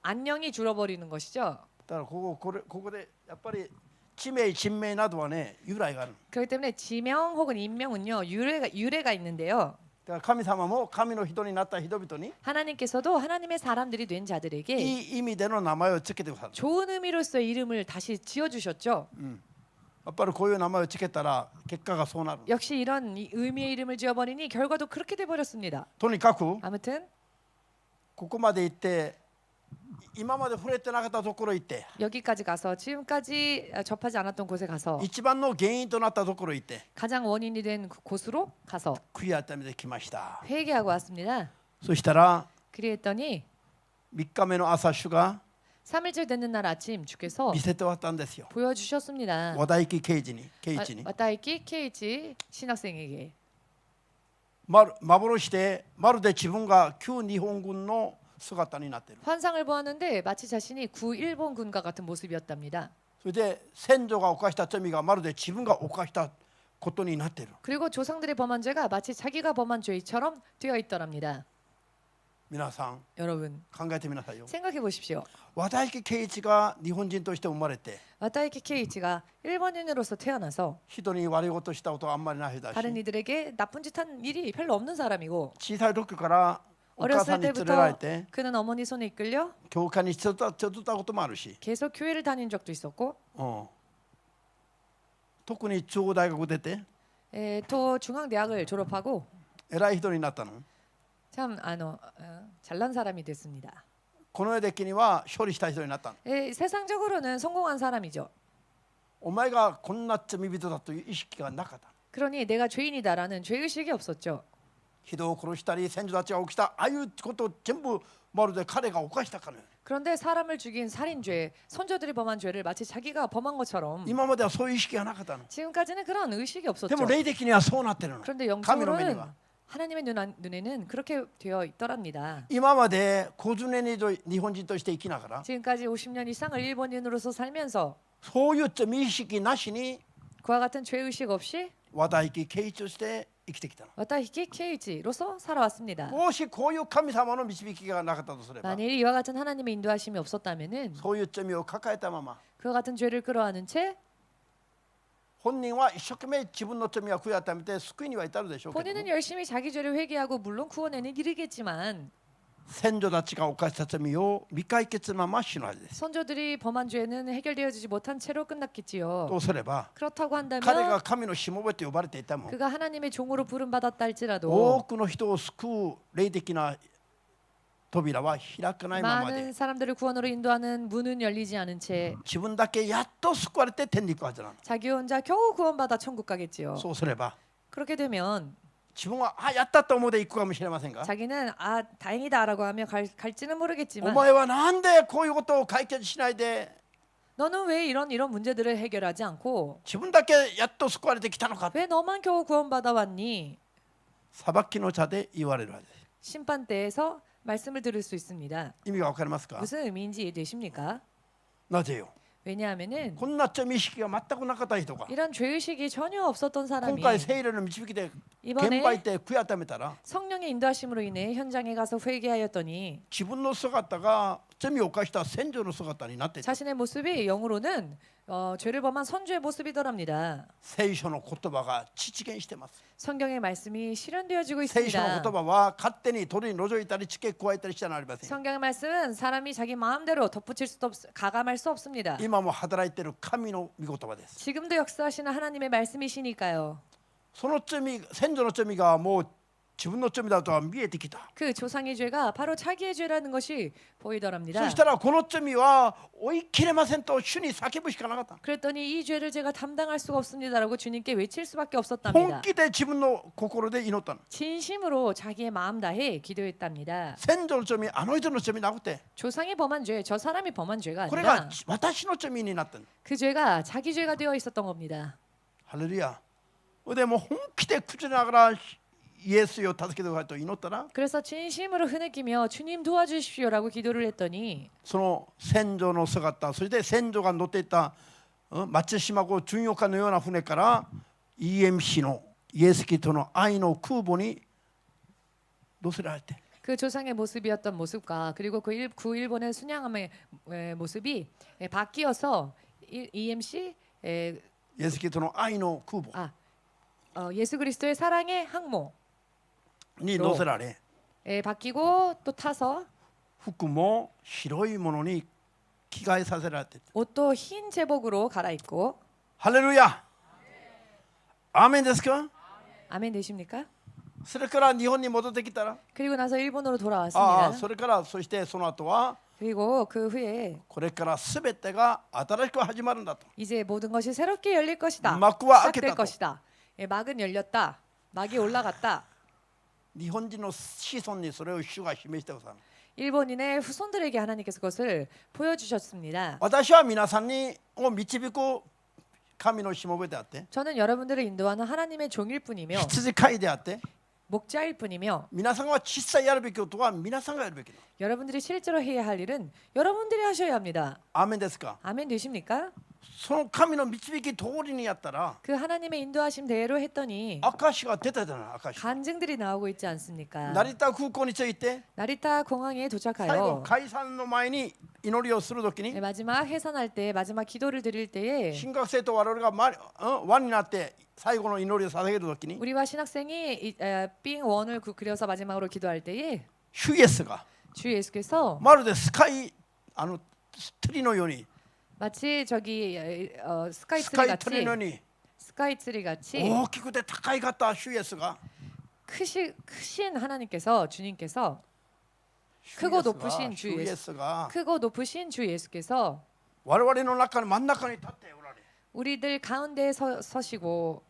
안녕이 줄어버리는 것이죠. だからここでやっぱり地名人名などはね由来がある。 그렇기 때문에 지명 혹은 인명은요 유래가 있는데요. だから神様も神の人になった人々に 하나님께서도 하나님의 사람들이 된 자들에게 いい意味での名前をつけてくださる。 좋은 의미로서의 이름을 다시 지어주셨죠. やっぱりこういう名前をつけたら結果がそうなる。 역시 이런 의미의 이름을 지어버리니 결과도 그렇게 돼버렸습니다. とにかく 아무튼 ここまで行って今まで触れてなかったところ行って 여기까지 가서 지금까지 접하지 않았던 곳에 가서 一番の原因となったところ行って 가장 원인이 된 곳으로 가서 悔い改めてきました。 회개하고 왔습니다. そしたら 그리했더니 3日目の朝主が 3일째 되는 날 아침 주께서 見せて終わったんですよ。 보여주셨습니다. 和田行圭一に 와타이키 케이치 신학생에게 幻でまるで自分が旧日本軍の姿になっている。 환상을 보았는데 마치 자신이 구 일본군과 같은 모습이었답니다. それで先祖が犯した罪がまるで自分が犯したことになっている。 그리고 조상들이 범한 죄가 마치 자기가 범한 죄처럼 되어 있더랍니다. 皆さん 여러분 考えてみなさいよ。 생각해 보십시오. 和田行圭一が日本人として生まれて 와타이키 케이치가 일본인으로서 태어나서 人に悪いことしたことはあんまりないだし、 다른 이들에게 나쁜 짓 한 일이 별로 없는 사람이고 小さい時からお母さ 어렸을 んに連れられ 때부터 て 그는 어머니 손에 이끌려 教会に連れてったこともあるし、 계속 교회를 다닌 적도 있었고 特に中央大学出て 또 중앙대학을 졸업하고 偉い人になったの。 참 잘난 사람이 됐습니다. この世的には勝利した人になったの。 세상적으로는 성공한 사람이죠. お前がこんな罪人だという意識がなかった。 그러니 내가 죄인이다라는 죄의식이 없었죠. 人を殺したり先祖たちが起きたああいうことを全部まるで彼が犯したから。 그런데 사람을 죽인 살인죄, 선조들이 범한 죄를 마치 자기가 범한 것처럼 今まではそういう意識がなかったの。 지금까지는 그런 의식이 で 없었죠. も霊的にはそうなってるの。 그런데 神の目に 영적으로는 は。 하나님의 눈에는 그렇게 되어 있더랍니다. 今まで50年以上日本人として生きながら 지금까지 50년 이상을 일본인으로서 살면서 そういう罪意識なしに 그와 같은 죄의식 없이 和田力圭一として生きてきたの。 와타히키 케이지로서 살아왔습니다. もしこういう神様の導きがなかったとすれば 만일 이와 같은 하나님의 인도하심이 없었다면은 そういう罪を抱えたまま 그와 같은 죄를 끌어안은 채 本人は一生懸命自分の罪は悔い改めて救いには至るでしょうけど 본인은 も 열심히 자기 죄를 회개하고 물론 구원에는 이르겠지만 先祖たちが犯した罪を未解決のまま死ぬはずです。 선조들이 범한 죄는 해결되어지지 못한 채로 끝났겠지요. とすれば 그렇다고 彼が 한다면 神のしもべと呼ばれていたも 그가 하나님의 종으로 부름받았다 多 할지라도 くの人を救う霊的な扉は開かないままで 많은 사람들을 구원으로 인도하는 문은 열리지 않은 채 自分だけやっと救われて天に行くはずなの。 자기 혼자 겨우 구원받아 천국 가겠지요. そうすれば 그렇게 되면 自分はやったと思うで行くかもしれませんが 자기는 아 다행이다라고 하며 갈지는 お 모르겠지만 前はなんでこういうことを解決しないで 너는 왜 이런 문제들을 해결하지 않고 自分だけやっと救われてきたのか 왜 너만 겨우 구원받아 왔니? 裁きの茶で言われるはずです。 심판 때에서 말씀을 들을 수 있습니다. 意味が分かりますか？ 무슨 의미인지 이해되십니까? なぜよ 왜냐하면은 こんな罪意識が全くなかった人が 이런 죄의식이 전혀 없었던 今 사람이 回聖霊の導きで現 이번에 場行って悔い改めたら 성령의 인도하심으로 인해 현장에 가서 회개하였더니 自分の姿が罪を犯した先祖の姿になっていた。 자신의 모습이 영으로는 죄를 범한 선주의 모습이더랍니다. 聖書の言葉が実現してます。 성경의 말씀이 실현되어지고 聖書の 있습니다. 言葉は勝手に鳥に覗いたり付け加えたりしてはなりません。 성경의 말씀은 사람이 자기 마음대로 덧붙일 수도 가감할 수 없습니다. 今も働いている神の御言葉です。 지금도 역사하시는 하나님의 말씀이시니까요. その罪、先祖の罪がもう自分の罪だとは見えてきた。 그 조상의 죄가 바로 자기의 죄라는 것이 보이더랍니다. そしたらこの罪は追い切れませんと主に叫ぶしかなかった。 그랬더니 이 죄를 제가 담당할 수가 없습니다라고 주님께 외칠 수밖에 本 없었답니다. 気で自分の心で祈ったの。 진심으로 자기의 마음 다해 기도했답니다. 先祖の罪、あの人の罪なくて、 조상이 범한 죄, 저 사람이 범한 죄가 これが 아니라 私の罪になったの。 그 죄가 자기 죄가 되어 있었던 겁니다. ハレルヤ。でもう本気で口ながらイエスよ助けてくださいと祈ったら、 그래서 진심으로 흐느끼며 주님 도와주십시오라고 기도를 했더니 その先祖の姿、そして先祖が乗っていた松島号巡洋艦のような船から EMC のイエス・キリストの愛の空母に乗せられて、 그 조상의 모습이었던 모습과 그리고 그 일본의 순양함의 모습이 바뀌어서 EMC イエス・キリストの愛の空母 예수 그리스도의 사랑의 항모 に乗せられ、 바뀌고 또 타서 服も白いものに着替えさせられて、 옷도 흰 제복으로 갈아입고 ハレルヤ。アーメンですか？ 아멘 되십니까? それから日本に戻ってきたら、 그리고 나서 일본으로 あ 돌아왔습니다. あ、それからそしてその後は 그리고 그 후에 これからすべてが新しく始まるんだと。 이제 모든 것이 새롭게 열릴 것이다. 막과 시작될 아꼈다. 것이다. 막은 열렸다. 막이 올라갔다. 日本人の子孫にそれを主が示してください。 일본인의 후손들에게 하나님께서 그것을 보여주셨습니다. 私は皆さんにを導く神のしもべであって、 저는 여러분들을 인도하는 하나님의 종일 뿐이며 羊飼いであって、 목자일 뿐이며 皆さんが実際やるべきことは皆さんがやるべきだ。 여러분들이 실제로 해야 할 일은 여러분들이 하셔야 합니다. アーメンですか？ 아멘 되십니까? その神の導き通りにやったら、 그 하나님의 인도하심 대로 했더니 証が出たじゃない、証。 간증들이 나오고 있지 않습니까? 成田空港に着いて、 나리타 공항에 最後 도착하여 解散の前に祈りをするときに、 마지막 해산할 때 마지막 기도를 드릴 때에 新学生と我々が輪になって最後の祈りを捧げるときに、 우리와 신학생이 삥 원을 그려서 마지막으로 기도할 때에 主イエスが 주 예수께서 まるでスカイ鳥のように、 마치 저기 ス 스카이트리 カイツリーのよう 같이 に 스카이트리 같이 大きくて高い方、主イエスが、 크신 하나님께서 주님께서 主 크고 イエスが 높으신 주 主イエ 예수 スが 크고 높으신 주 예수께서 我々の中の真ん中に立っておられ、 우리들 가운데에 서시고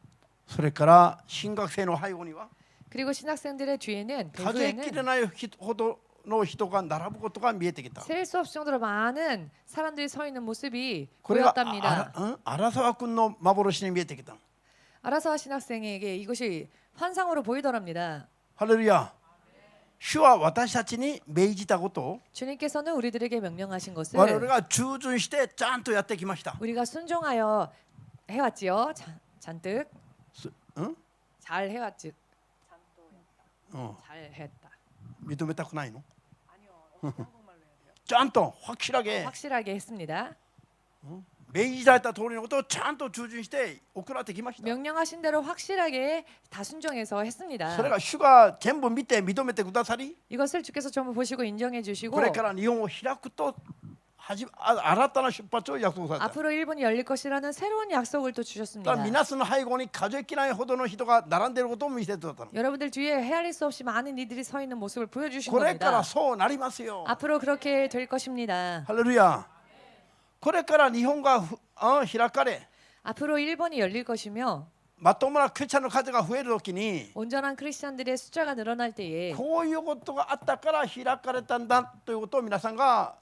それから新学生の背後には 그리고 신학생들의 뒤에는 数えきれ 배후에는 ないほどの人が並ぶことが見えてきた。 셀 수 없을 정도로 많은 사람들이 서 있는 모습이 これが 보였답니다. 荒沢君の幻に見えてきた。 아라사와 신학생에게 이것이 환상으로 보이더랍니다. 할렐루야. 主は私たちに命じたことを 주님께서는 우리들에게 명령하신 我々 것을 が従順してちゃんとやってきました。 우리가 순종하여 해왔지요. 잔뜩 うん 잘 해왔지. うん、 잘 했다. 認めたくないの 아니요. 한국말로 해야 돼요. ちゃんと확실하게 확실하게 했습니다. 命じられた通りのことをちゃんと従順して行ってきました。 명령하신 대로 확실하게 다 순종해서 했습니다. それが主が全部見て認めてくださり、 이것을 주께서 전부 보시고 인정해 주시고 これから日本を開くと新たな出発を約束された。 앞으로 일본이 열릴 것이라는 새로운 약속을 또 だ 주셨습니다. から皆さんの背後に数えきれないほどの人が並んでいることを見せてくださったの。 여러분들 뒤에 헤아릴 수 없이 많은 이들이 서 있는 모습을 보여주신 これから 겁니다. そうなりますよ。 앞으로 그렇게 될 것입니다. ハレルヤ。これから日本が開かれ、 앞으로 일본이 열릴 것이며 まともなクリスチャンの数が増えるときに、 온전한 크리스찬들의 숫자가 늘어날 때에 こういうことがあったから開かれたんだということを皆さんが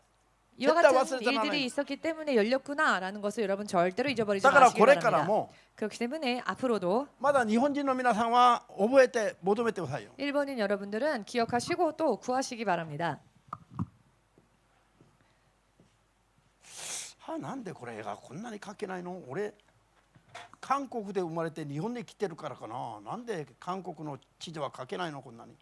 이와 絶対 같은 忘れてはならな 일들이 い。 있었기 때문에 열렸구나라는 것을 여러분 절대로 잊어버리지 だから 마시기 これから 바랍니다. も 그렇기 때문에 앞으로도 まだ日本人の皆さんは覚えて求めてくださいよ。 일본인 여러분들은 기억하시고 또 구하시기 바랍니다. なんでこれがこんなに書けないの？俺韓国で生まれて日本に来てるからかな。なんで韓国の地では書けないのこんなに。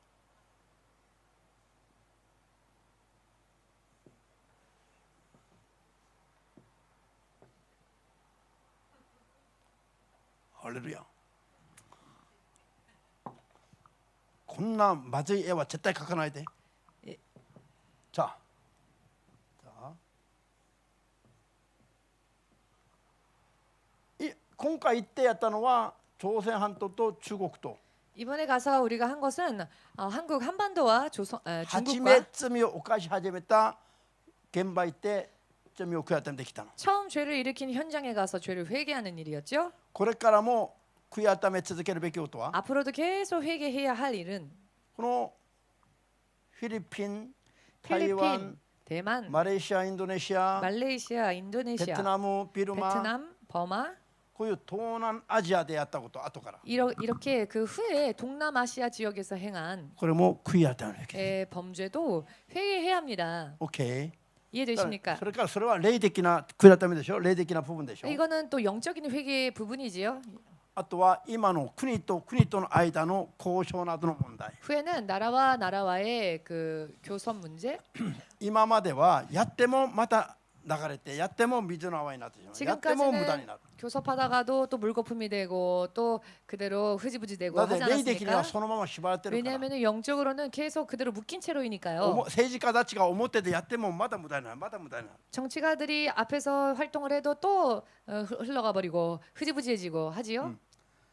ハレルヤ。こんなまずい絵は絶対描かないで。じゃあ。今回行ってやったのは朝鮮半島と中国と 이번에 가서 우리가 한 것은 한국 한반도와 初 중국과 め罪を犯し始めた現場行って罪を悔やってできたの。 처음 죄를 일으킨 현장에 가서 죄를 회개하는 일이었죠. これからも悔やめ続けるべきことは 앞으로도 계속 회개해야 할 일은 このフィリピン、台湾、 필리핀, 대만, マレーシア、インドネシア、 말레이시아, ベ 인도네시아, トナム、ビルマ、 베트남, 버마 こういう東南アジアでやったこと後から 이렇게 그 후에 동남아시아 지역에서 행한 これも悔やめるべき。 범죄도 회개해야 합니다. OK。 이해되십니까? それからそれは霊的な悔やめでしょ。霊的な部分でしょ。 이거는 또 영적인 회개의 부분이지요. あとは今の国と国との間の交渉などの問題。 후에는 나라와 나라와의 그 교섭 문제. 今まではやってもまた流れてやっても水の泡になってしまう。やっても無駄になる。 교섭하다가도 또 물거품이 되고 또 그대로 흐지부지 되고 なぜ 하지 霊的には 않았습니까? そのまま縛られてるから。 왜냐하면 영적으로는 계속 그대로 묶인 채로이니까요. 政治家たちが表でやってもまだ無駄になる。まだ無駄になる。 정치가들이 앞에서 활동을 해도 또 흘러가 버리고 흐지부지해지고 하지요.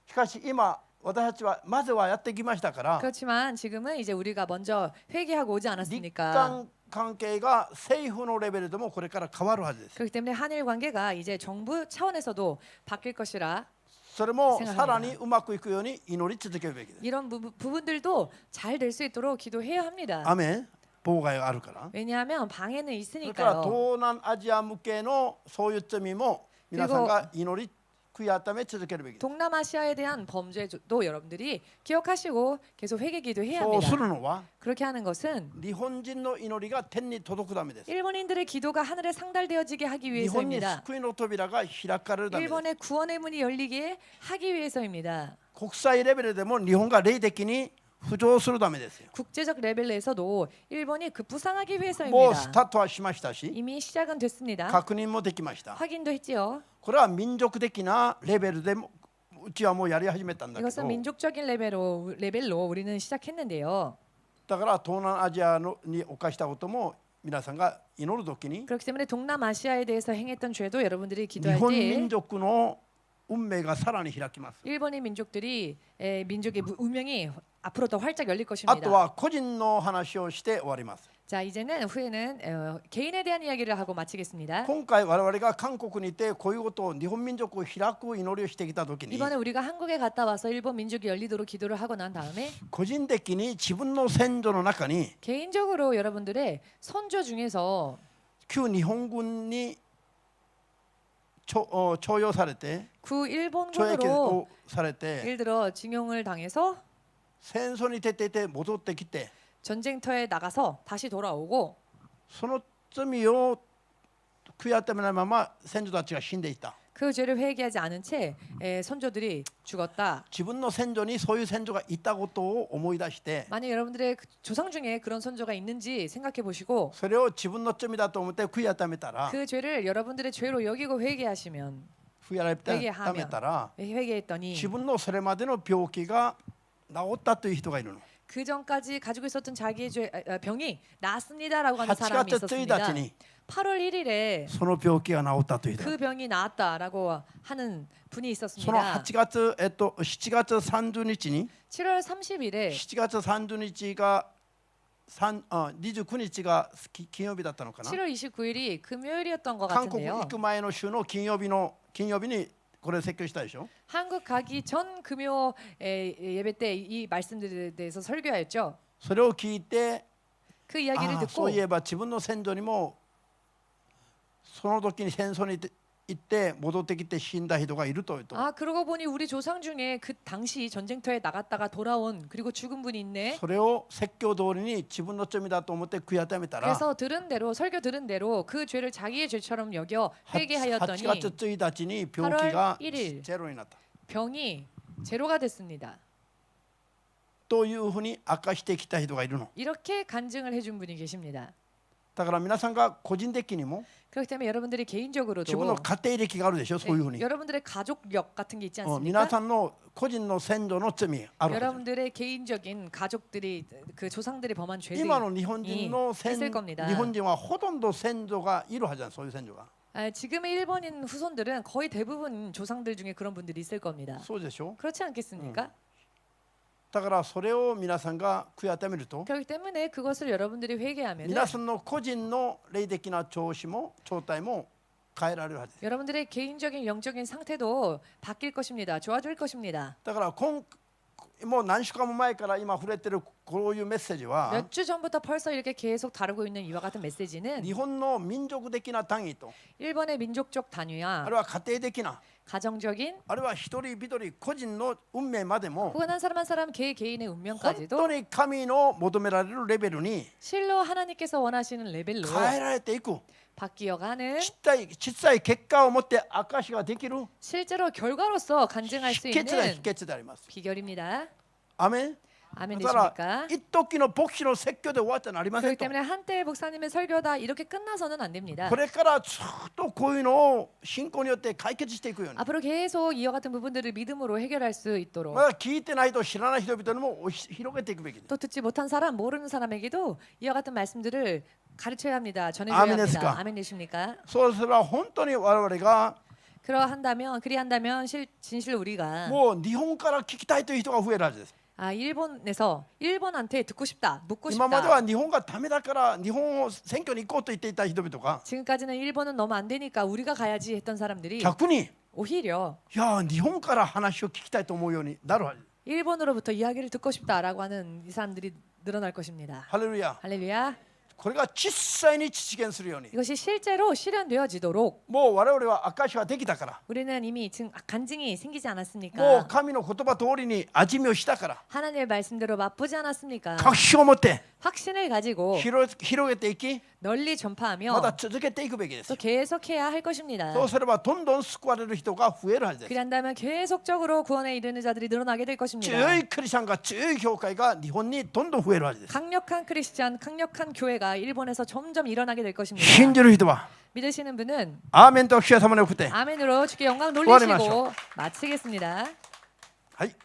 しかし今私たちはまずはやってきましたから 그렇지만 지금은 이제 우리가 먼저 회개하고 오지 日 않았습니까? 韓関係が政府のレベルでもこれから変わるはずです。 그렇기 때문에 한일 관계가 이제 정부 차원에서도 바뀔 것이라 それもさらにうまくいくように祈り続けるべきです。 이런 부분들도 잘 될 수 있도록 기도해야 합니다. アメン。妨害があるから。 왜냐하면 방해는 それから 있으니까요. 東南アジア向けのそういう罪も皆さんが祈り悔やめ続けるべきです。 동남아시아에 대한 범죄도 여러분들이 기억하시고 계속 회개 기도해야 そうす 합니다. るのは 그렇게 하는 것은 日本人の祈りが天に届くためです。 일본인들의 기도가 하늘에 상달되어지게 하기 日本に 위해서입니다. 救いの扉が開かれるためです。 일본의 구원의 문이 열리게 하기 위해서입니다. 国際レベルでも日本が霊的に浮上するためですよ。 국제적 레벨에서도 일본이 급부상하기 もうス 위해서입니다. タートはしましたし 이미 시작은 됐습니다. 確認もできました。 확인도 했지요. これは民族的なレベルでもうちはもうやり始めたんだけ 이것은 ど 민족적인 레벨로 우리는 시작했는데요. だから東南アジアに犯したことも皆さんが祈るときに 그렇기 때문에 동남아시아에 대해서 행했던 죄도 여러분들이 日 기도할 本 때 民族の運命がさらに開きます。 일본의 민족들이 민족의 운명이 앞으로 더 활짝 열릴 あ 것입니다. とは個人の話をして終わります。 자 이제는 후에는 개인에 대한 이야기를 하고 마치겠습니다. 今回我々が韓国にいてこういうことを日本民族を開く祈りをしてきたときに 이번에 우리가 한국에 갔다 와서 일본 민족이 열리도록 기도를 하고 난 다음에 個人的に自分の先祖の中に 개인적으로 여러분들의 선조 중에서 旧日本軍に徴用されて 구 懲役 일본군으로 をされて 예를 들어 징용을 당해서 戦争に出ていて戻ってきて 전쟁터에 나가서 다시 돌아오고 その罪を悔い改めないまま先祖たちが死んでいた。 그 죄를 회개하지 않은 채 선조들이 죽었다. 自分の先祖にそういう先祖がいたことを思い出して 만약 여러분들의 조상 중에 그런 선조가 있는지 생각해 보시고 それを自分の罪だと思って悔い改めたら 그 죄를 여러분들의 죄로 여기고 회개하시면 悔い改めたら 회개했더니 自分のそれまでの病気が治ったという人がいるの。 그 전까지 가지고 있었던 자기의 병이 나았습니다라고 하는 8 사람이 月1 있었습니다. 日に 8월 1일에 その病気が治ったという人。 그 병이 나았다라고 하는 분이 その 있었습니다. 8月7月30日に 7월 30일에 7月30日が29日が金曜日だったのかな。 7월 29일이 금요일이었던 것 韓国 같은데요. 行く前の週の金曜日にこれ説教したでしょ。 한국 가기 전 금요 예배 때 이 말씀들에 대해서 설교하였죠. それを聞いて 그 이야기를 そ 듣고 ういえば自分の先祖にもその時に戦争に行って戻ってきて死んだ人がいるというと 아 그러고 보니 우리 조상 중에 그 당시 전쟁터에 나갔다가 돌아온 그리고 죽은 분이 있네. それを説教通りに自分の罪だと思って悔い改めたら 그래서 들은 대로 설교 들은 대로 그 죄를 자기의 죄처럼 여겨 8 회개하였더니 月1日に病気が 8월 1일 ゼロになった 병이 제로가 됐습니다. というふうに明かしてきた人がいるの。 이렇게 간증을 해준 분이 계십니다. だから皆さんが個人的にも 그렇기 때문에 여러분들이 自分 개인적으로도 の家庭歴があるでしょ。そういうふうに 여러분들의 가족력 같은 게 있지 皆 않습니까? さんの個人の先祖の罪あるはず。 여러분들의 개인적인 가족들이 그 조상들이 범한 죄들이 今の日本人の 있을 겁니다. 日本人はほとんど先祖がいるはずだ。そういう先祖が。 지금의 일본인 후손들은 거의 대부분 조상들 중에 그런 분들이 있을 겁니다. そうでしょ。 그렇지 않겠습니까? だからそれを皆さんが悔い改めると 그렇기 때문에 그것을 여러분들이 회개하면 皆さんの個人の霊的な調子も状態も変えられるはずです。 여러분들의 개인적인 영적인 상태도 바뀔 것입니다. 좋아질 것입니다. だからもう何週間も前から今触れてるこういうメッセージは 몇 주 전부터 벌써 이렇게 계속 다루고 있는 이와 같은 메시지는 日本の民族的な単位と 일본의 민족적 あ 단위와 るいは家庭的な 가정적인 あるいは一人一人個人の運命までも 혹은 한 사람 개인의 本 운명까지도 当に神の求められるレベルに 실로 하나님께서 원하시는 레벨로 変えられていく 바뀌어가는 小さい結果を持って証ができる 실제로 결과로서 간증할 수 秘訣が秘 있는 訣であります。 비결입니다. アメン。 아멘 だから 되십니까? 一時の牧師の説教で終わってなりませ 그렇기 んと。 때문에 한때의 목사님의 설교다 이렇게 끝나서는 안 됩니다. これからずっとこういうのを信仰によって解決していくように。 앞으로 계속 이와 같은 부분들을 믿음으로 해결할 수 있도록 まだ聞いてないと知らない人々にも広げていくべきです。 또 듣지 못한 사람 모르는 사람에게도 이와 같은 말씀들을 가르쳐야 합니다. 전해줘야 아멘 합니다. 됐을까? 아멘 되십니까? そうすれば本当に我々が 그리한다면 진실 우리가 もう日本から聞きたいという人が増えるはずです。 일본에서 일본한테 듣고 싶다, 묻고 今までは 싶다. 日本がダメだから日本を選挙に行こうと言っていた人々が 지금까지는 일본은 너무 안 되니까 우리가 가야지 했던 사람들이 逆に 오히려 いや日本から話を聞きたいと思うようになるはず。 일본으로부터 이야기를 듣고 싶다라고 하는 이 사람들이 늘어날 것입니다. ハレルヤ。 할렐루야. これが実際に実現するように 이것이 실제로 실현되어지도록 もう我々は証ができたから 우리는 이미 간증이 생기지 もう 않았습니까? 神の言葉通りに味見をしたから 하나님의 말씀대로 맛보지 않았습니까? 確信を持って 확신을 가지고 広げていき 널리 ま 전파하며 た続けていくべきです 또 계속해야 할 것입니다. そうすればどんどん救われる人が増えるはずです 그리한다면 계속적으로 구원에 이르는 자들이 늘어나게 될 것입니다. 強いクリスチャンが強い教会が日本にどんどん増えるはずです 강력한 크리스찬, 강력한 교회가 일본에서 점점 일어나게 될 것입니다. 信じる人は 믿으시는 분은 アーメンと主様に送って 아멘으로 주께 영광 구원의 돌리시고 마치겠습니다. はい